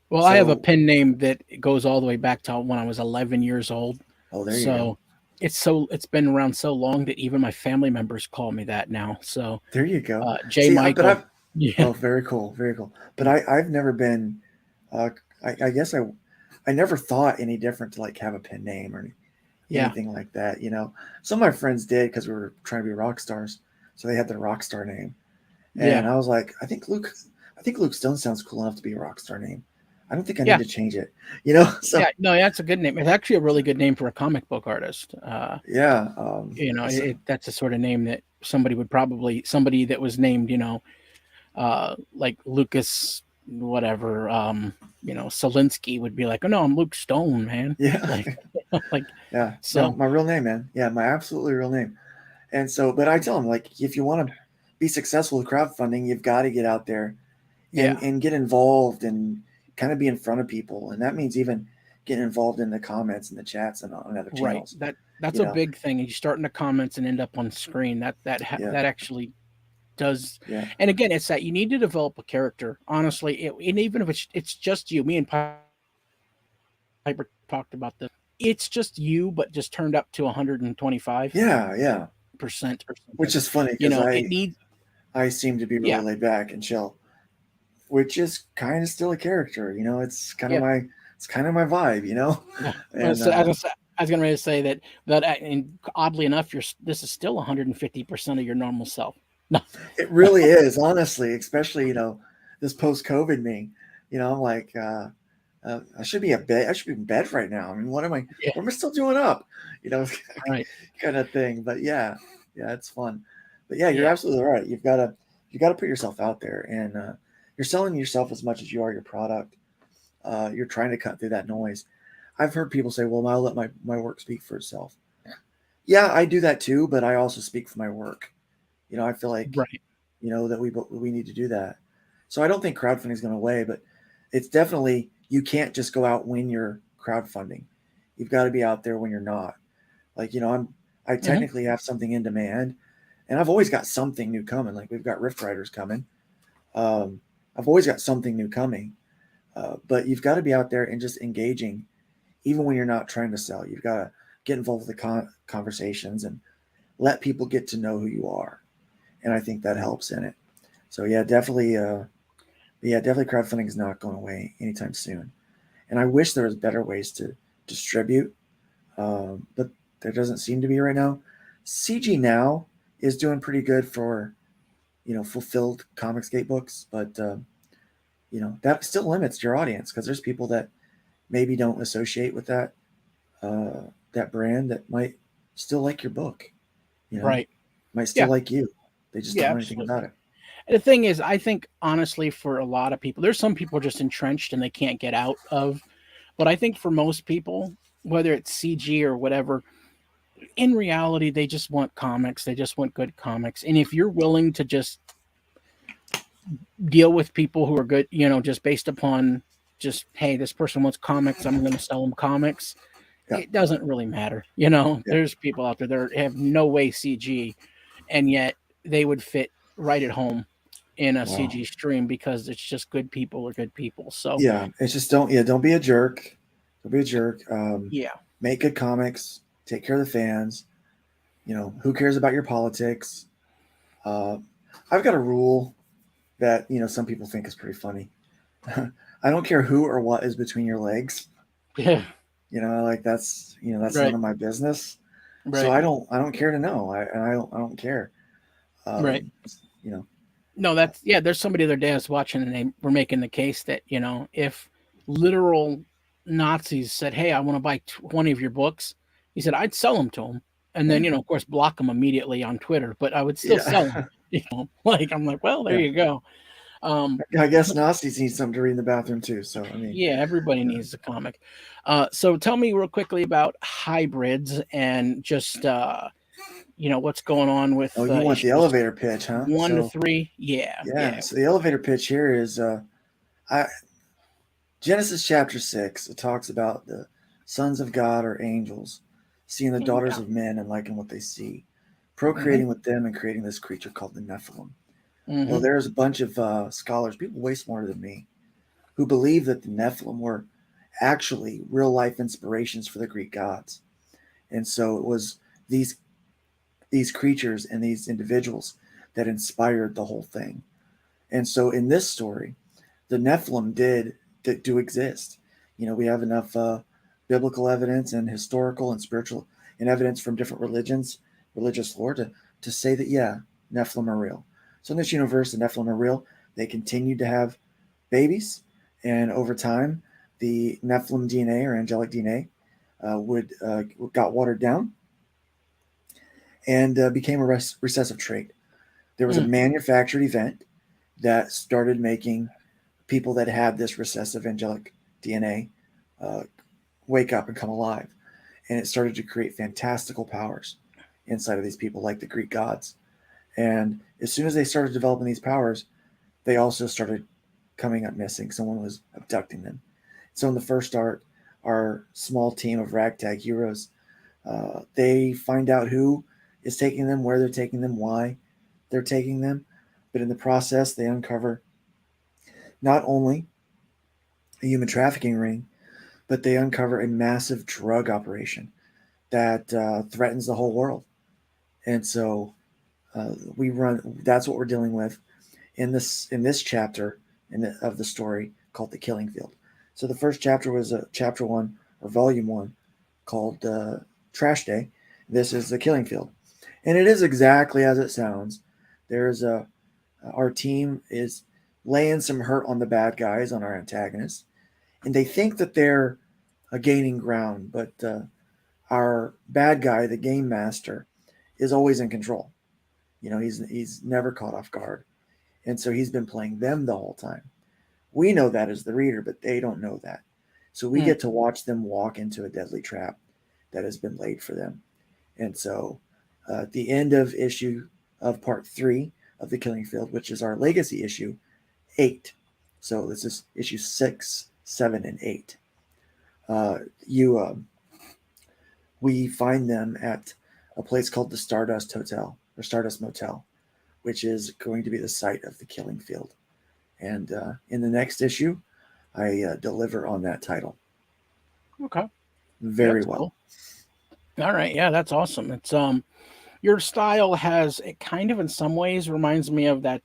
Well, I have a so pen name that goes all the way back to when I was 11 years old. oh, there you go. So it's been around so long that even my family members call me that now. So There you go. J See, but Michael. I've Yeah. oh, very cool, very cool. But I've never been. Uh, I guess I never thought any different to like have a pen name or Yeah. anything like that. Some of my friends did because we were trying to be rock stars, so they had their rock star name, Yeah. and I was like, I think Luke Stone sounds cool enough to be a rock star name. I don't think I need Yeah. to change it. So Yeah. No, that's a good name. It's actually a really good name for a comic book artist. yeah. So, That's a sort of name that somebody that was named, like Lucas, whatever, Solinsky would be like, oh no, I'm Luke Stone, man. yeah, Like, like, yeah. No, so my real name, man. Yeah, my absolutely real name. And so, but I tell them, like, if you want to be successful with crowdfunding, you've got to get out there and yeah, get involved and kind of be in front of people, and that means even getting involved in the comments and the chats and on other right. channels. That's You a know, big thing. You start in the comments and end up on screen. yeah, That actually does. yeah, And again, it's that you need to develop a character. Honestly, and even if it's just you, me and Piper talked about this. It's just you, but just turned up to 125% yeah, or yeah. something. Which is funny It because needs, I seem to be yeah, really laid back and chill, which is kind of still a character. yeah. It's kind of my vibe. Yeah. And I was going to say that, and oddly enough, this is still 150% of your normal self. No, it really is, honestly, especially this post-COVID me. I'm like, I should be a bed. I should be in bed right now. I mean, what am I? yeah, What am I still doing up? You know, right, kind of thing. But yeah, yeah, it's fun. But yeah, you're yeah, absolutely right. You got to put yourself out there, and you're selling yourself as much as you are your product. You're trying to cut through that noise. I've heard people say, "Well, I'll let my work speak for itself." Yeah, I do that too, but I also speak for my work. I feel like right. that we need to do that. So I don't think crowdfunding is going to away, but it's definitely, you can't just go out when you're crowdfunding. You've got to be out there when you're not. Like, I Hmm. technically have something in demand, and I've always got something new coming. Like, we've got Rift Riders coming. Um, I've always got something new coming. But you've got to be out there and just engaging, even when you're not trying to sell. You've got to get involved with the conversations and let people get to know who you are, and I think that helps in it. So definitely crowdfunding is not going away anytime soon. And I wish there was better ways to distribute, but there doesn't seem to be right now. CG Now is doing pretty good for fulfilled Comicsgate books, but that still limits your audience because there's people that maybe don't associate with uh, that brand that might still like your book, you know, Right. might still Yeah. like you. They just Yeah, don't know anything about absolutely. it. And the thing is, I think honestly, for a lot of people, there's some people just entrenched and they can't get out of. But I think for most people, whether it's CG or whatever, in reality, they just want comics. They just want good comics. And if you're willing to just deal with people who are good, just based upon just, hey, this person wants comics, I'm going to sell them comics. Yeah, It doesn't really matter. yeah, There's people out there that have no way CG, and yet they would fit right at home in a wow, CG stream because it's just good people are good people. So yeah. It's just don't be a jerk. Don't be a jerk. yeah, Make good comics. Take care of the fans. Who cares about your politics? Uh, I've got a rule that some people think is pretty funny. I don't care who or what is between your legs. yeah, Like that's none right, of my business. So right, I don't care to know. I don't care. right. Um, you know, No, that's yeah. There's somebody the other day I was watching, and they were making the case that if literal Nazis said, "Hey, I want to buy 20 of your books," he said, "I'd sell them to them, and then yeah, of course, block them immediately on Twitter, but I would still sell them." yeah, Like I'm like, well, there yeah. you go. Um, I guess Nazis need something to read in the bathroom too. So I mean, yeah, everybody yeah. needs a comic. So tell me real quickly about hybrids and just what's going on with Oh, you want the issues elevator pitch, huh? 1 to 3. Yeah, Yeah. yeah. So the elevator pitch here is I Genesis chapter 6. It talks about the sons of God or angels seeing the daughters Yeah. of men and liking what they see, Hmm. procreating with them and creating this creature called the Nephilim. Well, Hmm. there's a bunch of scholars, people way smarter than me, who believe that the Nephilim were actually real life inspirations for the Greek gods. And so it was these these creatures and these individuals that inspired the whole thing. And so in this story, the Nephilim did do exist. We have enough biblical evidence and historical and spiritual and evidence from different religious lore to say that yeah, Nephilim are real. So in this universe, the Nephilim are real. They continued to have babies, and over time, the Nephilim DNA or angelic DNA would got watered down and became a recessive trait. There was a Mm. manufactured event that started making people that had this recessive angelic DNA uh, wake up and come alive. And it started to create fantastical powers inside of these people, like the Greek gods. And as soon as they started developing these powers, they also started coming up missing. Someone was abducting them. So in the first art, our small team of ragtag heroes, they find out who is taking them, where they're taking them, why they're taking them. But in the process, they uncover not only a human trafficking ring, but they uncover a massive drug operation that threatens the whole world. And so we run. That's what we're dealing with in this chapter of the story called the Killing Field. So the first chapter was chapter 1 or volume 1 called Trash Day. This is the Killing Field, and it is exactly as it sounds. There's a Our team is laying some hurt on the bad guys, on our antagonists, and they think that they're gaining ground, but our bad guy, the game master, is always in control. He's never caught off guard, and so he's been playing them the whole time. We know that as the reader, but they don't know that. So we Mm. get to watch them walk into a deadly trap that has been laid for them. And so at the end of issue of part 3 of the Killing Field, which is our legacy issue 8. So this is issue 6, 7, and 8. You We find them at a place called the Stardust Hotel or Stardust Motel, which is going to be the site of the Killing Field. And in the next issue, I deliver on that title Okay. Yeah, very that's well. cool. All right. Yeah, that's awesome. It's Your style has it kind of in some ways reminds me of that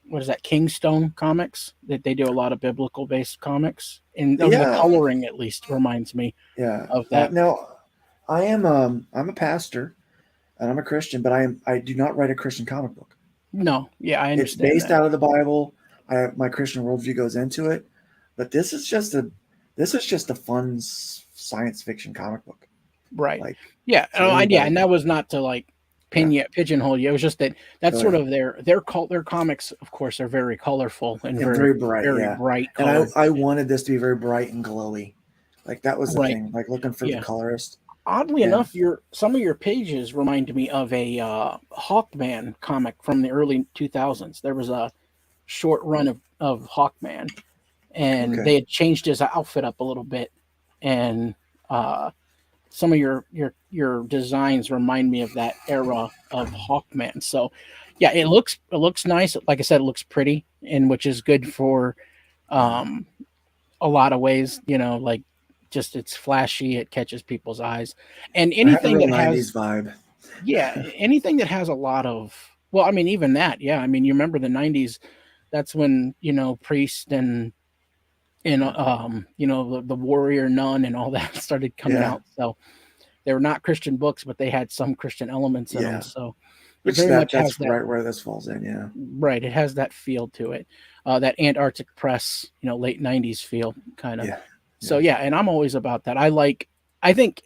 what is that Kingstone comics that they do a lot of biblical based comics and the Yeah, coloring at least reminds me yeah. of that. Now, I'm a pastor and I'm a Christian, but I do not write a Christian comic book. No, yeah, I It's understand based that. out of the Bible. My Christian worldview goes into it, but this is just a fun science fiction comic book, Right. like Yeah. for Yeah, anybody. and that was not to like Yeah. pigeonhole you. It was just that that's Oh sort yeah. of their comics, of course, are very colorful and And very very bright, very yeah. bright And colored. I wanted this to be very bright and glowy. Like that was the Right. thing. Like looking for the Yeah. colorist. Oddly And enough, your some of your pages remind me of a Hawkman comic from the early 2000s. There was a short run of Hawkman, and okay. they had changed his outfit up a little bit, and uh, some of your designs remind me of that era of Hawkman. So, yeah, it looks nice. Like I said, it looks pretty, and which is good for Yeah. um, a lot of ways. Like just it's flashy, it catches people's eyes, and I have a anything real that has 90s vibe. yeah, anything that has a lot of well, I mean, even that, yeah. I mean, you remember the '90s? That's when Priest and Yeah. the warrior nun and all that started coming Yeah. out. So they were not Christian books, but they had some Christian elements in them. Yeah. So it Which very much has that's that right where this falls in, yeah. right. It has that feel to it, that Antarctic Press, late '90s feel kind of. Yeah. So Yeah. yeah, and I'm always about that. I think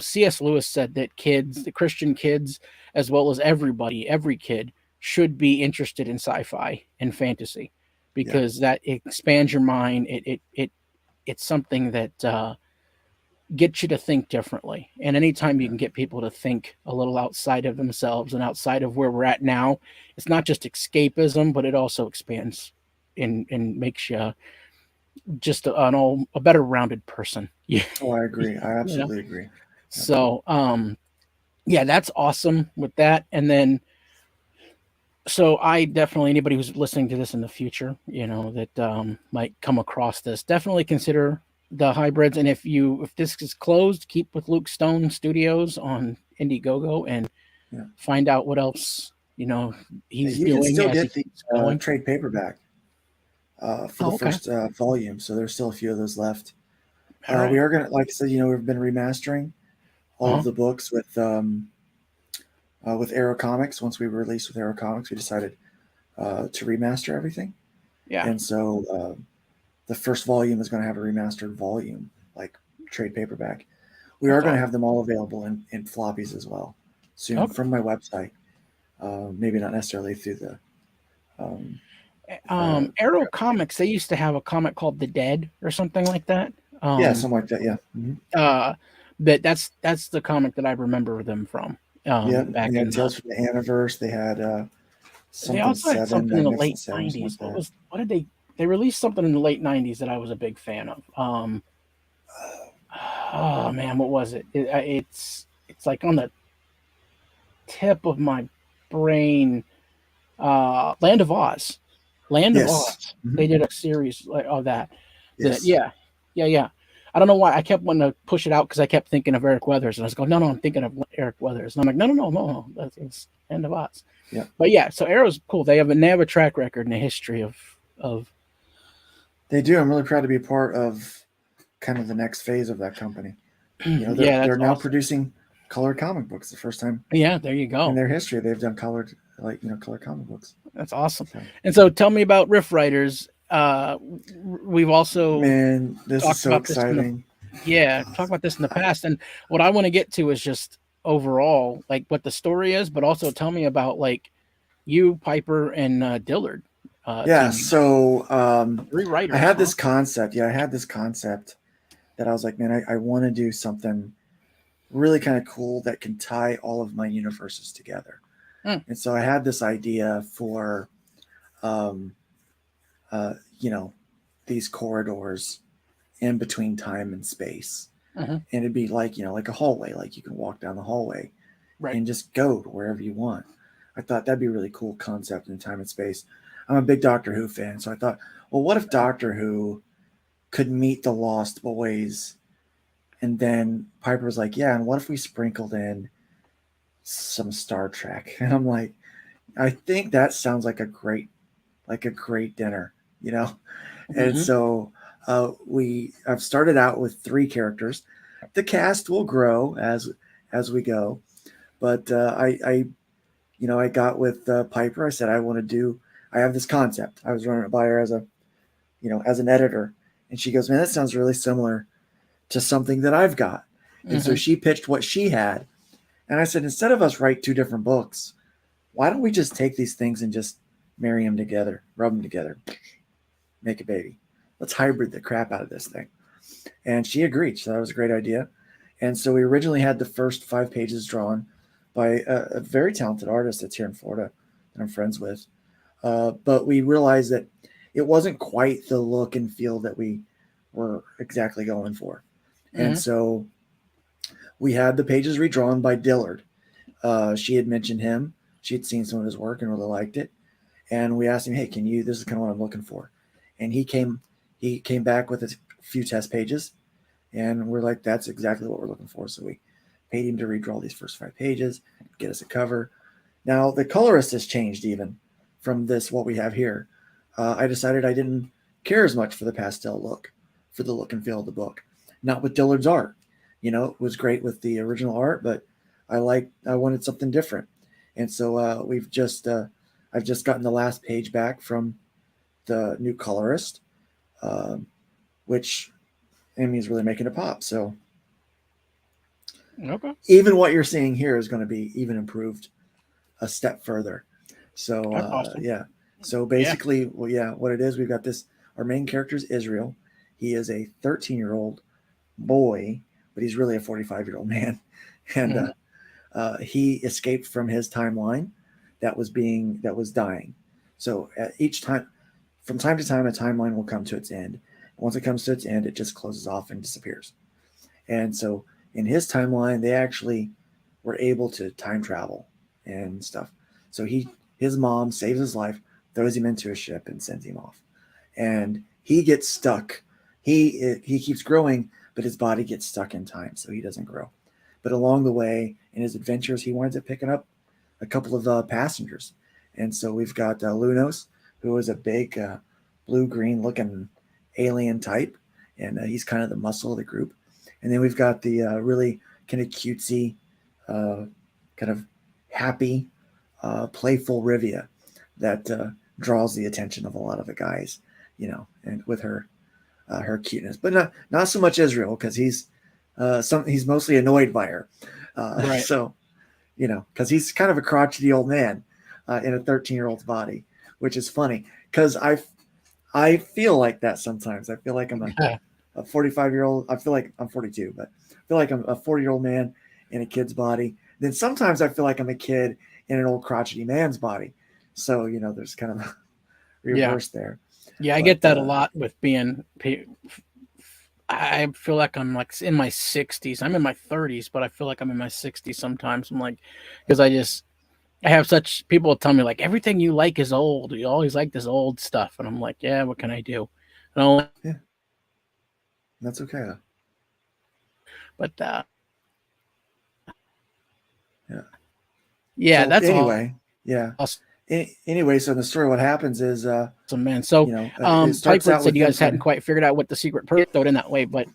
C.S. Lewis said that kids, the Christian kids, as well as everybody, every kid should be interested in sci-fi and fantasy Yeah. because that expands your mind. It's something that gets you to think differently. And anytime you Yeah. can get people to think a little outside of themselves and outside of where we're at now, it's not just escapism, but it also expands and makes you just a better rounded person. Yeah, Oh, I agree. I you know. absolutely agree. Yep. So yeah, that's awesome with that. And then so I definitely anybody who's listening to this in the future, that might come across this, definitely consider the hybrids. And if this is closed, keep with Luke Stone Studios on Indiegogo and Yeah. find out what else he's You can doing still as he get the keeps going. trade paperback for the Oh, okay. first volume, so there's still a few of those left. All We right. are gonna, like I said, we've been remastering all of Uh-huh. the books with Arrow Comics. Once we released with Arrow Comics, we decided to remaster everything, Yeah. and so the first volume is going to have a remastered volume, like trade paperback. We are That's going to awesome. have them all available in floppies as well soon Okay. from my website. Maybe not necessarily through the um, Arrow Comics, they used to have a comic called The Dead or something like that. yeah, Um, something like that. Yeah. Hmm. uh, but that's the comic that I remember them from. Yeah. Back And they in had the Tales from the Anniverse. They had they something also had Seven, something in the late Magnificent Seven, something '90s. like that. What did they released something in the late '90s that I was a big fan of. Oh man, what was it? It's like on the tip of my brain. Land of Oz. Land of Yes. Oz. Hmm. They did a series like of that. That Yes. yeah, yeah, yeah. I don't know why I kept wanting to push it out because I kept thinking of Eric Weathers and I was going, no, I'm thinking of Eric Weathers, and I'm like, no, it's Land of Oz. Yeah. But yeah, so Arrow's cool. They have a track record and a history of They do. I'm really proud to be a part of kind of the next phase of that company. yeah, They're that's now awesome. producing colored comic books. The first time Yeah, there you in go. their history they've done colored, like color comic books. That's awesome. So And so tell me about Riff Riders. We've also man, this is talked so about this in the exciting. yeah, talk about this in the past. And what I want to get to is just overall, like what the story is, but also tell me about like you, Piper, and Dillard Yeah. teaming up. So Three I writers, had huh? this concept. Yeah, I had this concept that I was like, man, I want to do something really kind of cool that can tie all of my universes together. Mm, And so I had this idea for, um, uh, you know, these corridors in between time and space. hmm. And it'd be like, like a hallway, like you can walk down the hallway Right. and just go to wherever you want. I thought that'd be a really cool concept in time and space. I'm a big Doctor Who fan, so I thought, well, what if Doctor Who could meet the Lost Boys? And then Piper was like, yeah, and what if we sprinkled in some Star Trek. And I'm like, I think that sounds like a great dinner, you know? And Mm-hmm. so I've started out with 3 characters. The cast will grow as we go, but I got with Piper. I said I have this concept. I was running it by her as an editor, and she goes, "Man, that sounds really similar to something that I've got." And so Mm-hmm. she pitched what she had, and I said, instead of us write 2 different books, why don't we just take these things and just marry them together, rub them together, make a baby? Let's hybrid the crap out of this thing. And she agreed. So that was a great idea. And so we originally had the first 5 pages drawn by a very talented artist that's here in Florida that I'm friends with. But we realized that it wasn't quite the look and feel that we were exactly going for. And Mm-hmm. so we had the pages redrawn by Dillard. She had mentioned him. She had seen some of his work and really liked it. And we asked him, "Hey, can you? This is kind of what I'm looking for." And he came back with a few test pages, and we're like, "That's exactly what we're looking for." So we paid him to redraw these first 5 pages, get us a cover. Now the colorist has changed even from this what we have here. I decided I didn't care as much for the pastel look, for the look and feel of the book. Not with Dillard's art. It was great with the original art, but I wanted something different. And so I've just gotten the last page back from the new colorist, um, which Amy is really making it pop. So Okay. even what you're seeing here is going to be even improved a step further. So That's awesome. yeah. So Yeah. basically, well, yeah, what it is, we've got this. Our main character is Israel. He is a 13-year-old boy, but he's really a 45-year-old man, and Mm-hmm. he escaped from his timeline that was dying. So at each time, from time to time, a timeline will come to its end. Once it comes to its end, it just closes off and disappears. And so in his timeline, they actually were able to time travel and stuff. So his mom saves his life, throws him into a ship, and sends him off. And he gets stuck. He keeps growing, but his body gets stuck in time, so he doesn't grow. But along the way, in his adventures, he winds up picking up a couple of passengers. And so we've got Lunos, who is a big blue green looking alien type, and he's kind of the muscle of the group. And then we've got the really kind of cutesy, kind of happy, playful Rivia that draws the attention of a lot of the guys, and with her cuteness, but not so much Israel because he's mostly annoyed by her. Right. So because he's kind of a crotchety old man in a 13-year-old's body, which is funny because I feel like that sometimes. I feel like I'm a 45-year-old. I feel like I'm 42, but I feel like I'm a 40-year-old man in a kid's body. Then sometimes I feel like I'm a kid in an old crotchety man's body. So there's kind of a Yeah. reverse there. Yeah. I But get that a lot with being. I feel like I'm like in my 60s. I'm in my 30s, but I feel like I'm in my 60s sometimes. I'm like, because I have such people tell me like everything you like is old. You always like this old stuff, and I'm like, yeah, what can I do? I don't like yeah, that's okay. but Yeah. yeah, So that's anyway, awesome, yeah. Anyway, so in the story, what happens is, man. So, it starts Piper had out said with you them guys kind hadn't of. quite figured out what the secret person throw it in that way, but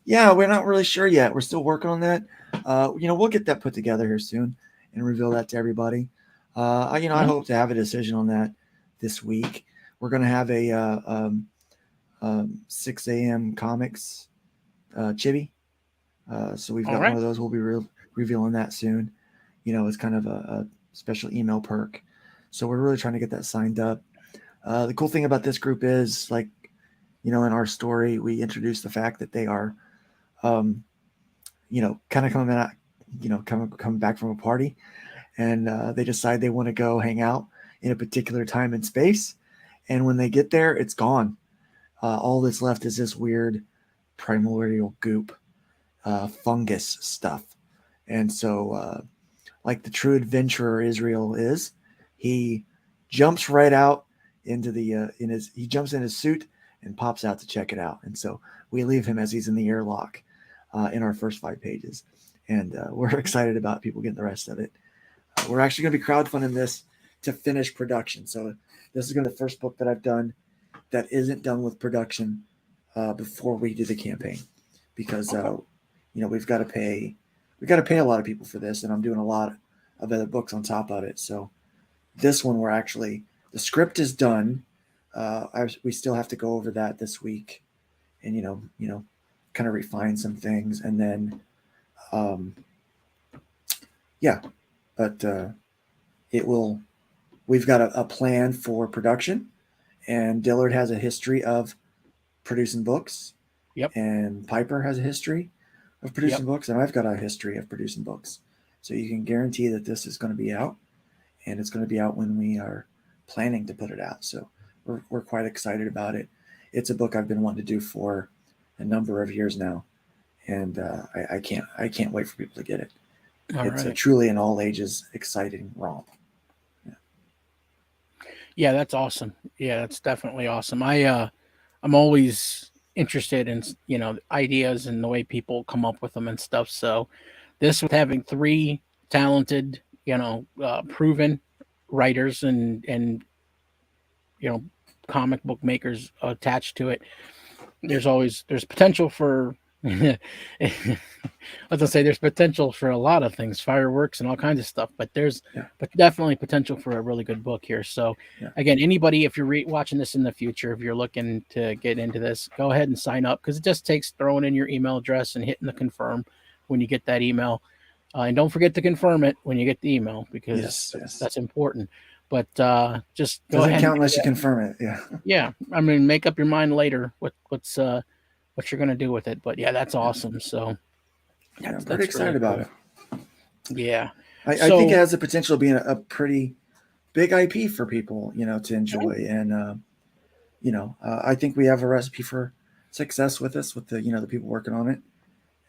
Yeah, we're not really sure yet. We're still working on that. We'll get that put together here soon and reveal that to everybody. I mhm. hope to have a decision on that this week. We're going to have a 6 a.m. comics chibi. So we've All got one right, of those. We'll be revealing that soon. It's kind of a special email perk. So we're really trying to get that signed up. The cool thing about this group is, like, in our story, we introduce the fact that they are, um, kind of coming out, coming back from a party, and they decide they want to go hang out in a particular time and space. And when they get there, it's gone. All that's left is this weird primordial goop, fungus stuff. And so, like the true adventurer Israel is, he jumps right out into he jumps in his suit and pops out to check it out. And so we leave him as he's in the airlock in our first 5 pages. and we're excited about people getting the rest of it. We're actually going to be crowdfunding this to finish production. So this is going to be the first book that I've done that isn't done with production before we do the campaign, because we've got to pay a lot of people for this, and I'm doing a lot of other books on top of it. So this one, the script is done. We still have to go over that this week, and kind of refine some things, and then um, yeah, but it will. We've got a plan for production, and Dillard has a history of producing books, Yep. and Piper has a history of Yep. producing books, and I've got a history of producing books. So you can guarantee that this is going to be out, and it's going to be out when we are planning to put it out. So we're quite excited about it. It's a book I've been wanting to do for a number of years now, and I can't wait for people to get it. All It's a right. truly an all ages exciting romp. Yeah, that's awesome. Yeah, that's definitely awesome. I'm always interested in ideas and the way people come up with them and stuff. So this with having three talented, proven writers and you know comic book makers attached to it, there's potential for I was gonna say there's potential for a lot of things, fireworks and all kinds of stuff, but there's Yeah, but definitely potential for a really good book here. So yeah, again, anybody, if you're watching this in the future, if you're looking to get into this, go ahead and sign up, because it just takes throwing in your email address and hitting the confirm when you get that email. And don't forget to confirm it when you get the email, because yes, yes. that's important. But just go Doesn't ahead and count do unless you that. confirm it. Yeah, Yeah, I mean, make up your mind later what you're gonna do with it. But yeah, that's yeah, awesome. So yeah. I'm pretty that's excited really about cool. it. Yeah. I think it So has the potential of being a pretty big IP for people, to enjoy. And I think we have a recipe for success with this, with the people working on it.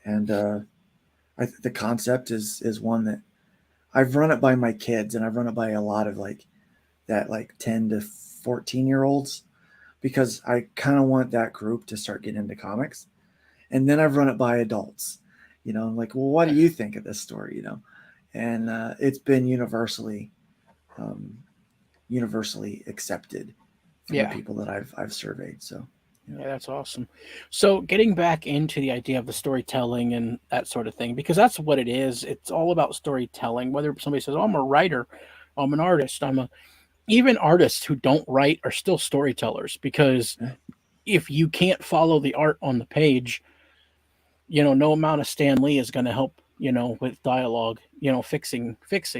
And the concept is one that I've run it by my kids, and I've run it by a lot of like 10 to 14-year-olds, because I kind of want that group to start getting into comics. And then I've run it by adults. I'm like, well, what do you think of this story? And it's been um, universally accepted from the yeah, people that I've surveyed. So yeah, yeah, that's awesome. So getting back into the idea of the storytelling and that sort of thing, because that's what it is. It's all about storytelling. Whether somebody says, "Oh, I'm a writer," "I'm an artist," even artists who don't write are still storytellers, because yeah, if you can't follow the art on the page, no amount of Stan Lee is going to help, with dialogue, fixing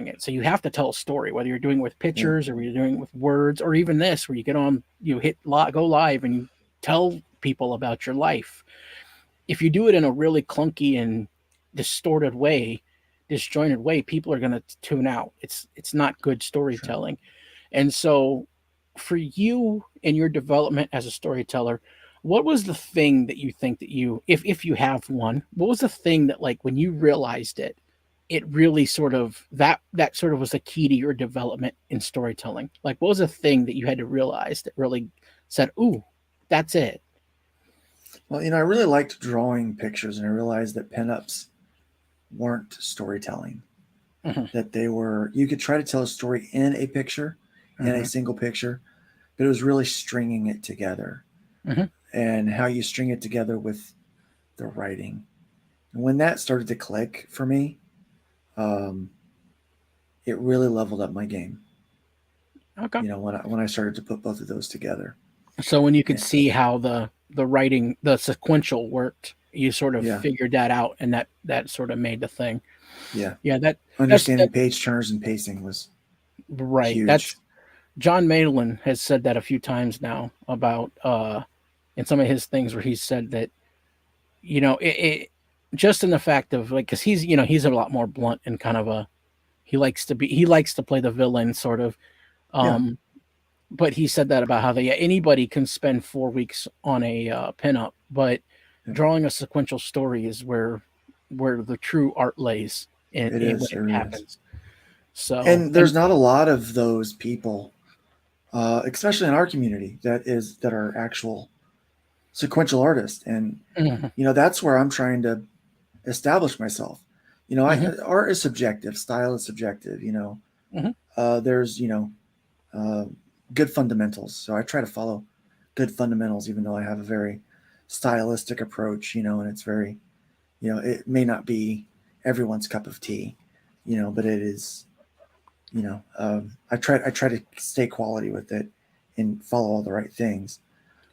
it. So you have to tell a story, whether you're doing it with yeah, pictures or you're doing it with words, or even this, where you get on, you hit go live and you tell people about your life. If you do it in a really clunky and distorted way, disjointed way, people are going to tune out. It's not good sure. storytelling. And so, for you in your development as a storyteller, what was the thing that you think that if you have one, what was the thing that, like, when you realized it, it really sort of that sort of was the key to your development in storytelling? Like, what was the thing that you had to realize that really said, "Ooh, that's it"? Well, I really liked drawing pictures, and I realized that pinups weren't storytelling. Hmm. That they were, you could try to tell a story in a picture, in a Hmm. single picture, but it was really stringing it together, Hmm. and how you string it together with the writing. And when that started to click for me, um, it really leveled up my game. Okay. When I started to put both of those together. So when you could Yeah, see how the writing, the sequential worked, you sort of yeah, figured that out, and that sort of made the thing. yeah. Yeah, Understanding that page turners and pacing was right. huge. That's John Malin has said that a few times now about in some of his things, where he said that, it just in the fact of, like, because he's a lot more blunt and kind of a, he likes to play the villain sort of. Yeah, um but he said that about how anybody can spend 4 weeks on a pinup, but yeah. drawing a sequential story is where the true art lays It in when is. it There is. happens. So, And and there's not a lot of those people, especially in our community, that are actual sequential artists. And mhm, that's where I'm trying to establish myself. Hmm. Art is subjective, style is subjective. Hmm. There's uh, good fundamentals. So I try to follow good fundamentals, even though I have a very stylistic approach. And it's very, it may not be everyone's cup of tea, but it is. I try to stay quality with it and follow all the right things.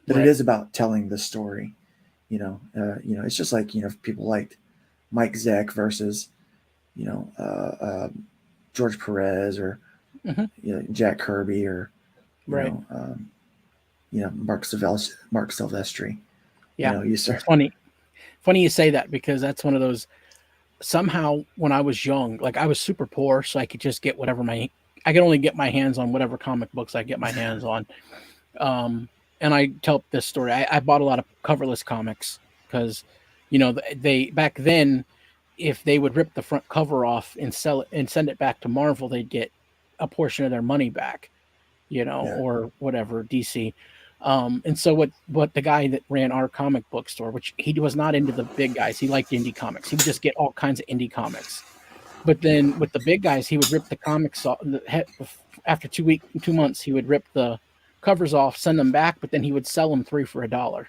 But it Right. is about telling the story. It's just like if people liked Mike Zeck versus you know George Perez or Hmm. Jack Kirby or you Right. know um, Mark Silvestri. Yeah. You start. It's funny. Funny you say that because that's one of those. Somehow, when I was young, like I was super poor, so I could just get whatever I could only get my hands on whatever comic books I get my hands on. Um, and I tell this story. I bought a lot of coverless comics because, they back then, if they would rip the front cover off and sell it and send it back to Marvel, they'd get a portion of their money back, Yeah. or whatever DC. And so what the guy that ran our comic book store, which he was not into the big guys, he liked indie comics. He would just get all kinds of indie comics. But then with the big guys, he would rip the comics off. After 2 months, he would rip the covers off, send them back, but then he would sell them three for $1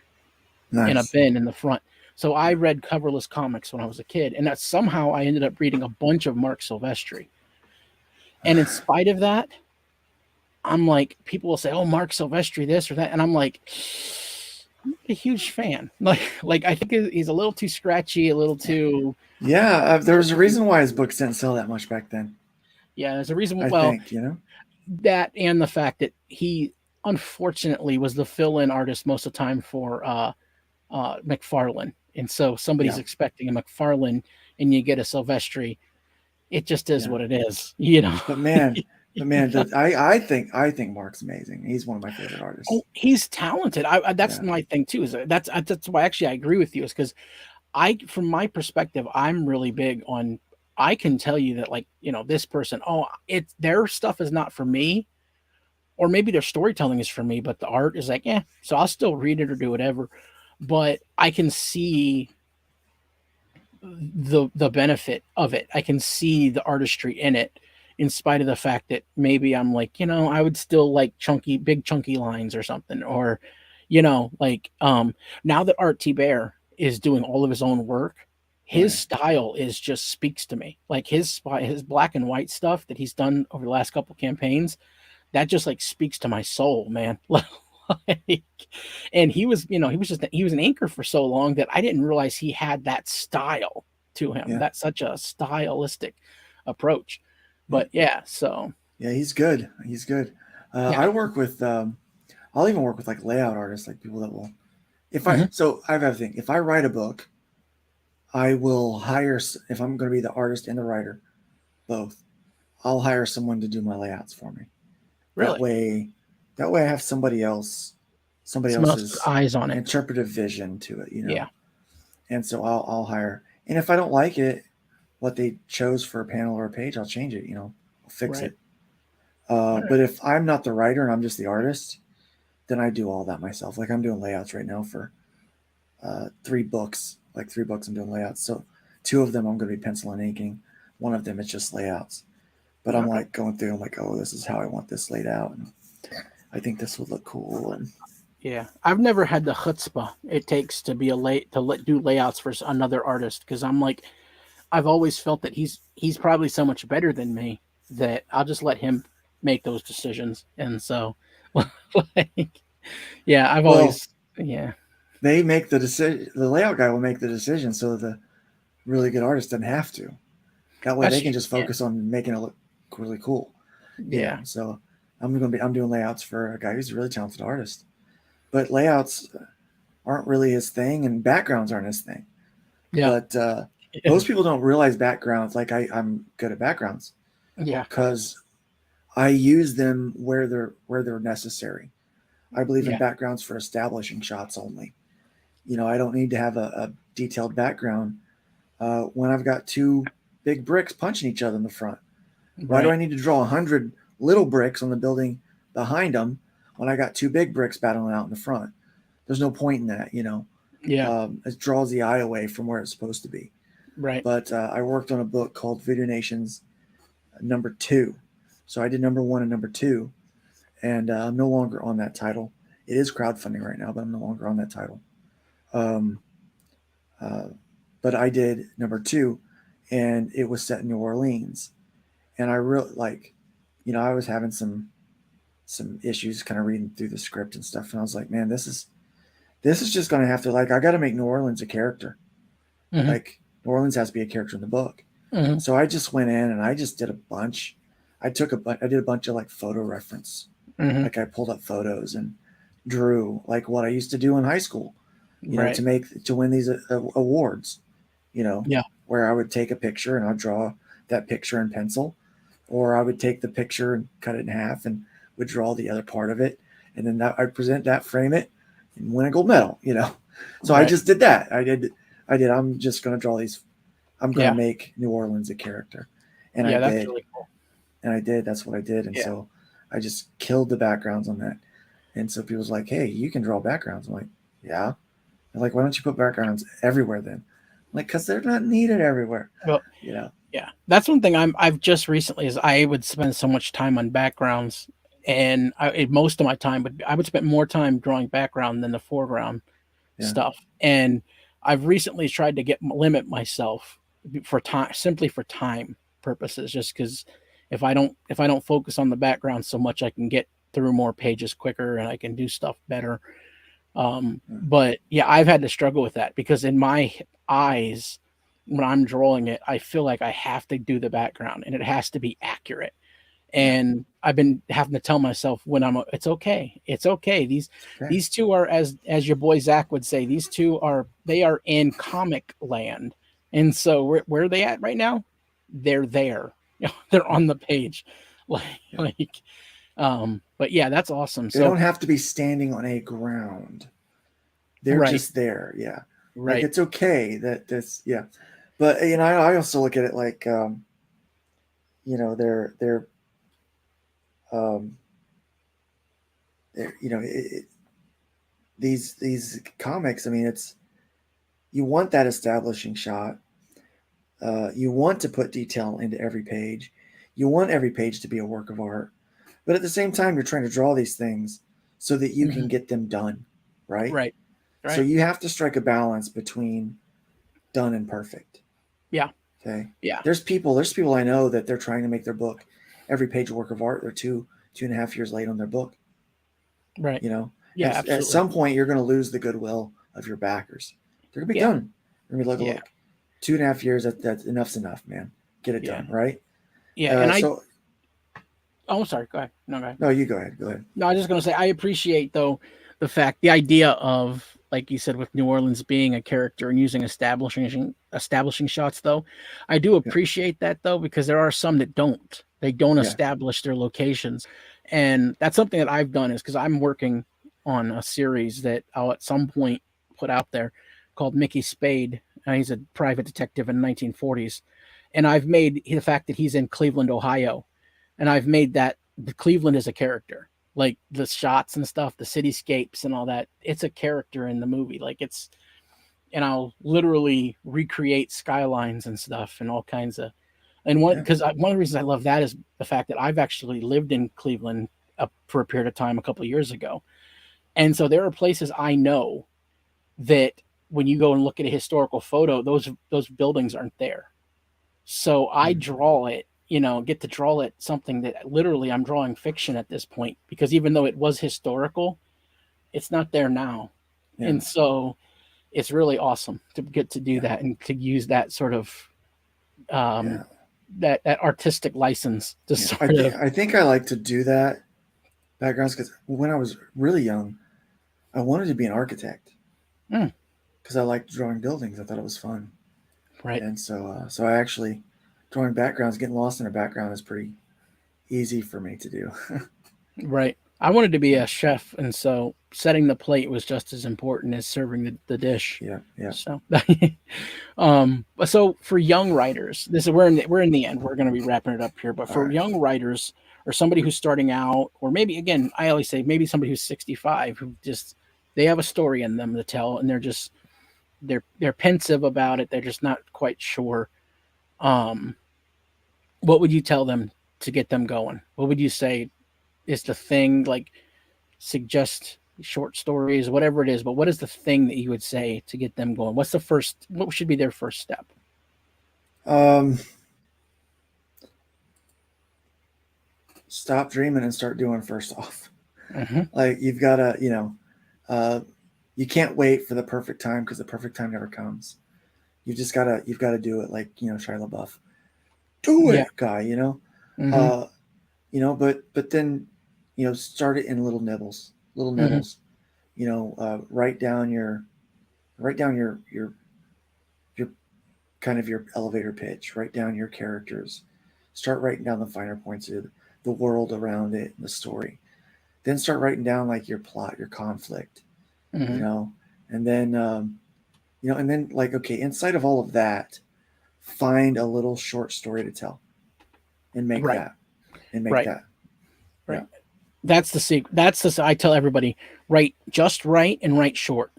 in a Nice. bin in the front. So I read coverless comics when I was a kid, and that somehow I ended up reading a bunch of Mark Silvestri. And in spite of that, I'm like, people will say, "Oh, Mark Silvestri, this or that," and I'm like, I'm not a huge fan. Like I think he's a little too scratchy, a little too. Yeah, there was a reason why his books didn't sell that much back then. Yeah, there's a reason. I Well, think. that and the fact that he unfortunately was the fill-in artist most of the time for McFarlane, and so somebody's Yeah, expecting a McFarlane, and you get a Silvestri. It just is yeah. what it is. But man, I think Mark's amazing. He's one of my favorite Oh, artists. he's talented. That's Yeah, my thing too. Is that's why actually I agree with you. Is because from my perspective, I'm really big on. I can tell you that, like, this person. Oh, their stuff is not for me, or maybe their storytelling is for me, but the art is like, yeah. So I'll still read it or do whatever. But I can see the benefit of it. I can see the artistry in it, in spite of the fact that maybe I'm like, I would still like big chunky lines or something, or, like now that Art T. Bear is doing all of his own work, his right. style is just speaks to me. Like his black and white stuff that he's done over the last couple campaigns, that just like speaks to my soul, man. Like, and he was an anchor for so long that I didn't realize he had that style to him. Yeah, That's such a stylistic approach. yeah, But yeah, so yeah. He's good. He's good. yeah. I work with. I'll even work with like layout artists, like people that will. If I Hmm. so I have a thing. If I write a book, I will hire. If I'm going to be the artist and the writer, both, I'll hire someone to do my layouts for me. That Really, way, that way I have somebody some else else's eyes on it. interpretive vision to it. Yeah, And so I'll hire. And if I don't like it, what they chose for a panel or a page, I'll change it. I'll fix right. it. All right. But if I'm not the writer and I'm just the artist, then I do all that myself. Like I'm doing layouts right now for 3 books. Like 3 books, I'm doing layouts. So 2 of them I'm going to be pencil and inking. One of them it's just layouts. But I'm Okay. like going through. I'm like, oh, this is how I want this laid out, and I think this would look cool. And Yeah, I've never had the chutzpah it takes to be a late to do layouts for another artist, because I'm like, I've always felt that he's probably so much better than me that I'll just let him make those decisions. And so, like, yeah, I've well, always, yeah, they make the decision. The layout guy will make the decision, so the really good artist doesn't have to. That way, that's they can just yeah, focus on making it look really cool. yeah, So I'm doing layouts for a guy who's a really talented artist, but layouts aren't really his thing, and backgrounds aren't his thing. yeah, But most people don't realize backgrounds. Like I'm good at backgrounds yeah, because I use them where they're necessary. I believe in yeah, backgrounds for establishing shots only. I don't need to have a detailed background when I've got 2 big bricks punching each other in the front. Why do right, I need to draw 100 little bricks on the building behind them when I got 2 big bricks battling out in the front? There's no point in that. yeah, It draws the eye away from where it's supposed to be. Right. but I worked on a book called Video Nations #2. So I did #1 and #2, and I'm no longer on that title. It is crowdfunding right now, but I'm no longer on that title. Um, uh, but I did #2, and it was set in New Orleans, and I really like, I was having some issues kind of reading through the script and stuff, and I was like, man, this is just gonna have to, like, I got to make New Orleans a character. Hmm. Like, New Orleans has to be a character in the book. Hmm. So I just went in and I just did a bunch. I did a bunch of like photo reference. Hmm. Like I pulled up photos and drew like what I used to do in high school, Right. to win these awards, Yeah. where I would take a picture and I'd draw that picture in pencil, or I would take the picture and cut it in half and would draw the other part of it, and then I'd present that, frame it, and win a gold medal. So I Right. just did that. I did. I'm just gonna draw these. I'm gonna Yeah. make New Orleans a character, and I Yeah. That's did, really cool. and I did. That's what I did, and Yeah. so I just killed the backgrounds on that. And so people's like, "Hey, you can draw backgrounds." I'm like, "Yeah." They're like, "Why don't you put backgrounds everywhere then?" I'm like, "Cause they're not needed everywhere." Well, You know? yeah. That's one thing I've just recently is I would spend so much time on backgrounds, and most of my time I would spend more time drawing background than the foreground Yeah. stuff. And I've recently tried to limit myself for time, simply for time purposes, just because if I don't focus on the background so much, I can get through more pages quicker and I can do stuff better. But yeah, I've had to struggle with that because in my eyes, when I'm drawing it, I feel like I have to do the background and it has to be accurate. Yeah. And I've been having to tell myself when it's okay. It's okay. These It's okay. these two are, as your boy Zach would say, these two are in comic land. And so where are they at right now? They're there. They're Yeah. on the page. Like Yeah. like but yeah, that's awesome. They So don't have to be standing on a ground. They're right, just there. Yeah. Like, right. it's okay that this. Yeah. But I also look at it like, they're um, these comics. I mean, it's you want that establishing shot. You want to put detail into every page. You want every page to be a work of art. But at the same time, you're trying to draw these things so that you can Mhm. get them done, right? Right. So Right. you have to strike a balance between done and perfect. Yeah. Okay. Yeah. There's people I know that they're trying to make their book every page a work of art. They're 2.5 years late on their book. Right. You know, Yeah, at absolutely. some point you're going to lose the goodwill of your backers. They're going to be Yeah. done. They're going to be like, Yeah. look, 2.5 years. That's enough's enough, man. Get it Yeah. done, right? Yeah. And So I'm sorry, go ahead. No, go ahead. no, you go ahead. Go ahead. No, I was just gonna say I appreciate though the idea of, like you said, with New Orleans being a character and using establishing shots though. I do Yeah, appreciate that though, because there are some that don't. They don't yeah, establish their locations. And that's something that I've done is because I'm working on a series that I'll at some point put out there called Mickey Spade. He's a private detective in the 1940s. And I've made the fact that he's in Cleveland, Ohio, and I've made that the Cleveland is a character. Like the shots and stuff, the cityscapes and all that, it's a character in the movie. Like and I'll literally recreate skylines and stuff and all kinds of. And yeah, one of the reasons I love that is the fact that I've actually lived in Cleveland for a period of time a couple of years ago, and so there are places I know that when you go and look at a historical photo, those buildings aren't there. So I mm, draw it, get to draw it something that literally I'm drawing fiction at this point because even though it was historical, it's not there now. yeah, And so it's really awesome to get to do yeah, that and to use that sort of um, yeah, that artistic license to yeah. sort of. I think I like to do that backgrounds because when I was really young, I wanted to be an architect Mm, because I liked drawing buildings. I thought it was fun, right, and so I actually drawing backgrounds, getting lost in a background is pretty easy for me to do. right. I wanted to be Yeah, a chef, and so setting the plate was just as important as serving the dish. yeah, yeah. So, so for young writers, this is we're in the end. We're going to be wrapping it up here. But All for right. young writers or somebody who's starting out, or maybe again, I always say maybe somebody who's 65 who just they have a story in them to tell, and they're pensive about it. They're just not quite sure. Um, what would you tell them to get them going? What would you say is the thing? Like suggest short stories, whatever it is. But what is the thing that you would say to get them going? What's the first? What should be their first step? Um, Stop dreaming and start doing first off. Mm-hmm. Like you've got to, uh, you can't wait for the perfect time because the perfect time never comes. You've got to do it like, Shia LaBeouf. Do Yeah. it, guy, Mm-hmm. uh, but then, start it in little nibbles, little Mm-hmm. nibbles, write down your kind of your elevator pitch, write down your characters, start writing down the finer points of the world around it and the story. Then start writing down like your plot, your conflict, you Mm-hmm. know, and then, and then like, okay, inside of all of that, find a little short story to tell and make Right. that and make Right. that. Yeah. Right. That's the secret. That's the. I tell everybody, write just right and write short.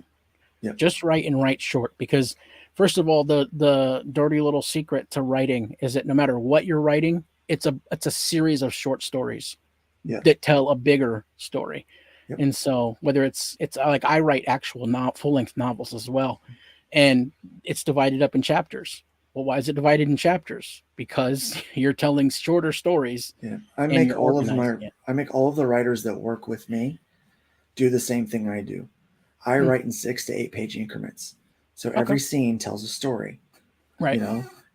Yeah. Just write and write short because first of all, the dirty little secret to writing is that no matter what you're writing, it's a series of short stories Yeah. that tell a bigger story. Yep. And so whether it's like I write actual full length novels as well, and it's divided up in chapters. Well, why is it divided in chapters? Because you're telling shorter stories Yeah. and you're organizing it. I make all of the writers that work with me do the same thing I do. I Hmm. write in 6 to 8 page increments. So Okay. every scene tells a story, Right.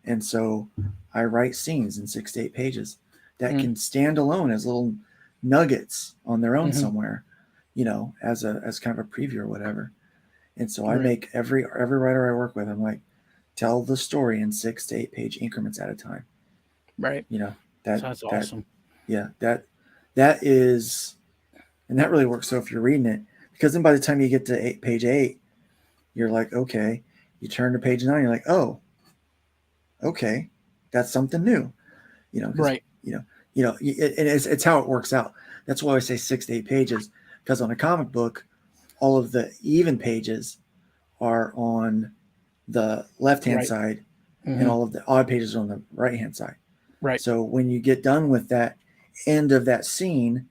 And so I write scenes in 6 to 8 pages that Mm-hmm. can stand alone as little nuggets on their own Mm-hmm. somewhere, as kind of a preview or whatever. And so I Right. make every writer I work with, I'm like, tell the story in 6 to 8 page increments at a time. Right. You know, So that that's that awesome. yeah, that is, and that really works. So if you're reading it, because then by the time you get to page 8, you're like, okay, you turn to page 9, you're like, oh, okay, that's something new, because Right. you know, it's how it works out. That's why I say 6 to 8 pages, because on a comic book, all of the even pages are on the left hand Right. side, and Mm-hmm. all of the odd pages are on the right hand side. Right. So when you get done with that end of that scene,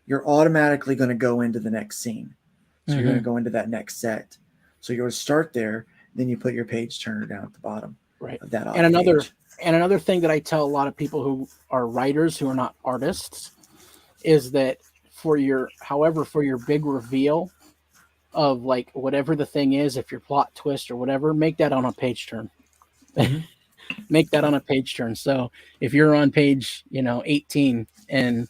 you're automatically going to go into the next scene. So you're going Mm-hmm. to go into that next set. So you're going to start there, then you put your page turner down at the bottom Right. of that And odd another page. and another thing that I tell a lot of people who are writers who are not artists is that for your big reveal of like whatever the thing is, if your plot twist or whatever, make that on a page turn. Mm-hmm. Make that on a page turn. So if you're on page, 18 and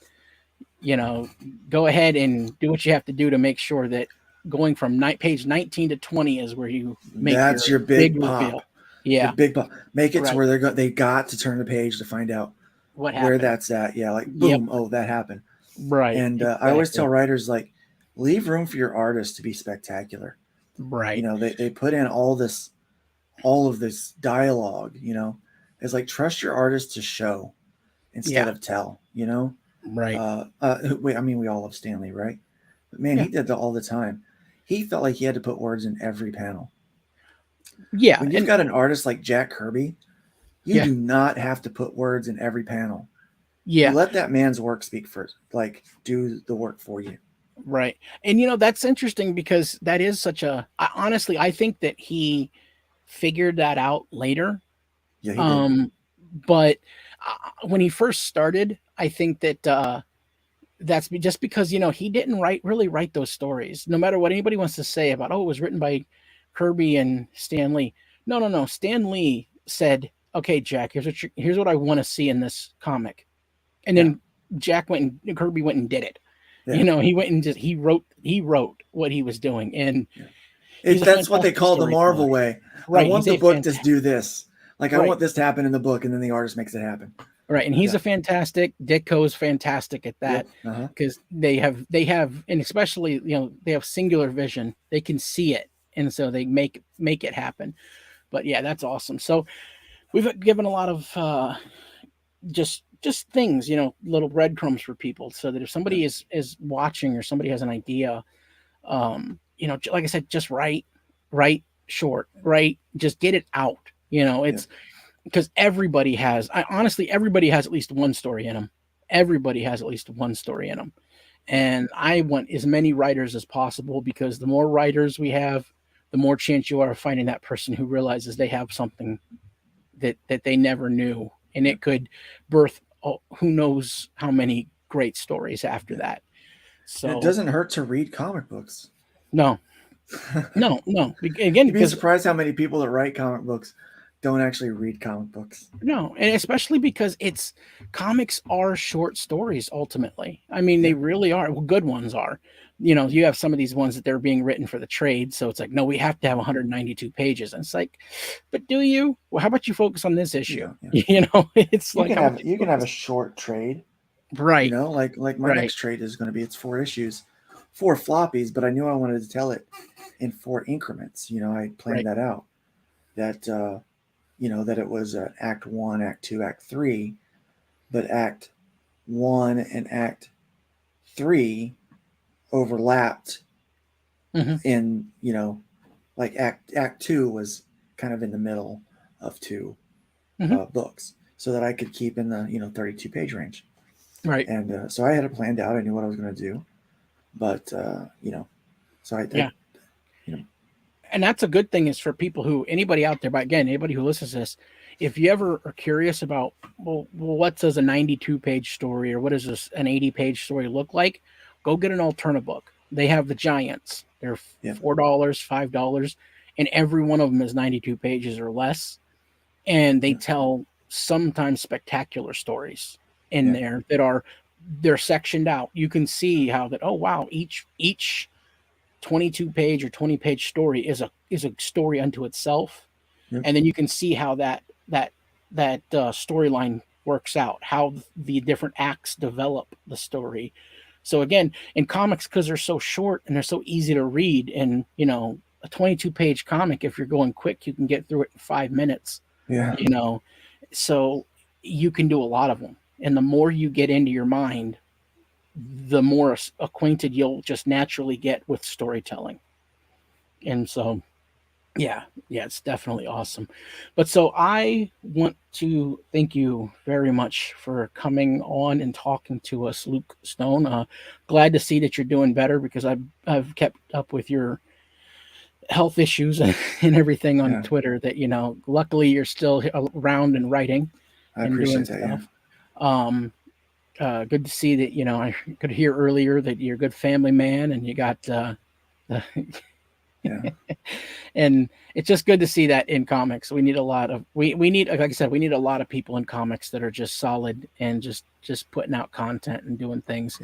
you know, go ahead and do what you have to do to make sure that going from page 19 to 20 is where you make That's your your big big pop. reveal. Your Yeah, big pop. Make it to right. where they got to turn the page to find out What where happened? that's at. Yeah, like Yep, boom, oh, that happened. right. And I always tell Exactly. writers, like, leave room for your artist to be spectacular. Right. They put in all of this dialogue. It's like, trust your artist to show instead Yeah, of tell. right. Wait, I mean, we all love Stanley, right? But man, Yeah. he did that all the time. He felt like he had to put words in every panel. Yeah, When you've and got an artist like Jack Kirby, you yeah, do not have to put words in every panel. You yeah, let that man's work speak first, like do the work for you. right. And that's interesting because that is such a honestly, I think that he figured that out later. Yeah, he did. Um but when he first started, I think that that's just because he didn't really write those stories. No matter what anybody wants to say about, oh, it was written by Kirby and Stan Lee. No, no, no. Stan Lee said, "Okay, Jack, here's what I want to see in this comic," and Yeah, then Kirby went and did it. yeah, He went and just he wrote what he was doing, and yeah. he's a That's what they fantastic call the storyteller. Marvel way. I Right, want he's the a book to fantastic do this. Like, I right. want this to happen in the book, and then the artist makes it happen. Right, and he's Yeah. a fantastic. Ditko's fantastic at Yep. that Uh huh. because they have, and especially they have singular vision. They can see it, and so they make it happen. But yeah, that's awesome. So we've given a lot of just things, little breadcrumbs for people, so that if Yep. somebody is watching or somebody has an idea, like I said, just write short, right? Just get it out. It's because everybody has, honestly, everybody has at least one story in them. Everybody has at least one story in them. And I want as many writers as possible, because the more writers we have, the more chance you are of finding that person who realizes they have something that they never knew. And it could birth, who knows how many great stories after that. And it So doesn't hurt to read comic books. no, no. Again, You'd be because surprised how many people that write comic books don't actually read comic books. no, and especially because comics are short stories ultimately. I mean, they really are. Well, good ones are. You have some of these ones that they're being written for the trade, so it's like, no, we have to have 192 pages, and it's like, but do you? Well, how about you focus on this issue? Yeah. It's you like you can have a short trade, right? Like my next trade is going to be, it's 4 issues, 4 floppies, but I knew I wanted to tell it in 4 increments. I planned that out. That that it was Act 1, Act 2, Act 3, but Act 1 and Act 3 overlapped in, like Act 2 was kind of in the middle of 2 books, so that I could keep in the 32-page range. Right. And so I had it planned out. I knew what I was going to do, but so I and that's a good thing, is for people anybody out there, but again, anybody who listens to this, if you ever are curious about, well, what does a 92-page story, or what does an 80-page story look like, go get an alternative book. They have the giants. They're $4, $5, and every one of them is 92 pages or less. And they tell sometimes spectacular stories in there they're sectioned out. You can see how that, oh wow, each 22-page or 20-page story is a story unto itself. And then you can see how that storyline works out, how the different acts develop the story. So again, in comics, because they're so short and they're so easy to read, and a 22-page comic, if you're going quick, you can get through it in 5 minutes. So you can do a lot of them, and the more you get into your mind, the more acquainted you'll just naturally get with storytelling. And so it's definitely awesome. But so I want to thank you very much for coming on and talking to us, Luke Stone. Glad to see that you're doing better, because I've kept up with your health issues and everything on Twitter, that luckily you're still around and writing. I appreciate that. Good to see that, I could hear earlier that you're a good family man, and you got and it's just good to see that in comics. We need a lot of we need, like I said, we need a lot of people in comics that are just solid and just putting out content and doing things.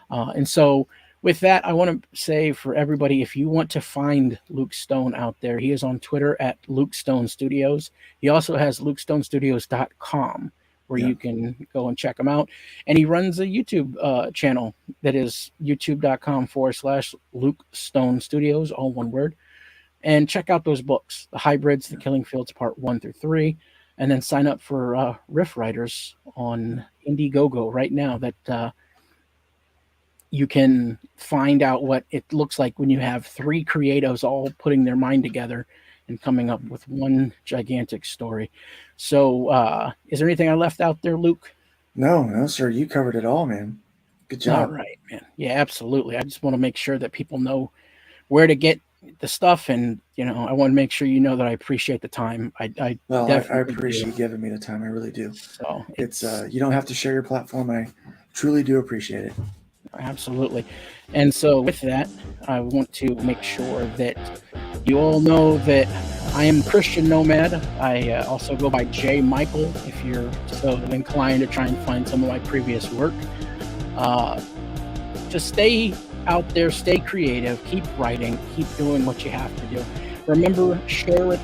And so with that, I want to say for everybody, if you want to find Luke Stone out there, he is on Twitter at Luke Stone Studios. He also has LukeStoneStudios.com, where you can go and check him out. And he runs a YouTube channel that is youtube.com/Luke Stone Studios, all one word. And check out those books, The Hybrids, The Killing Fields, Part 1 through 3. And then sign up for Riff Writers on Indiegogo right now, that you can find out what it looks like when you have 3 creatives all putting their mind together and coming up with one gigantic story. So is there anything I left out there, Luke? No, sir. You covered it all, man. Good job. All right, man. Yeah, absolutely. I just want to make sure that people know where to get the stuff, and I want to make sure that I appreciate the time. I appreciate you giving me the time. I really do. So it's you don't have to share your platform. I truly do appreciate it. Absolutely. And so with that, I want to make sure that you all know that I am Christian Nomad. I also go by J. Michael, if you're so inclined to try and find some of my previous work. Just stay out there, stay creative, keep writing, keep doing what you have to do. Remember, share it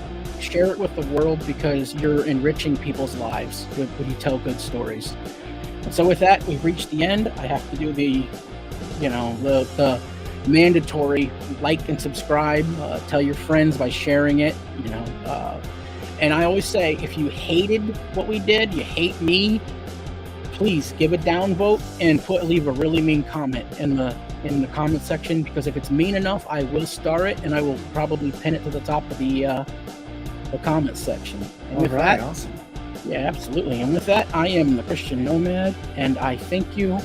with the world, because you're enriching people's lives when you tell good stories. And so with that, we've reached the end. I have to do the mandatory like and subscribe, tell your friends by sharing it, and I always say, if you hated what we did, you hate me, please give a downvote and leave a really mean comment in the in the comment section, because if it's mean enough, I will star it and I will probably pin it to the top of the comment section. And with that, awesome. yeah, absolutely. And with that, I am the Christian Nomad, and I thank you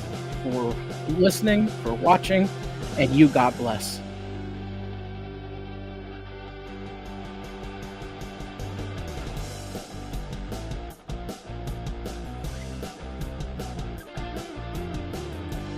for listening, for watching, and you God bless.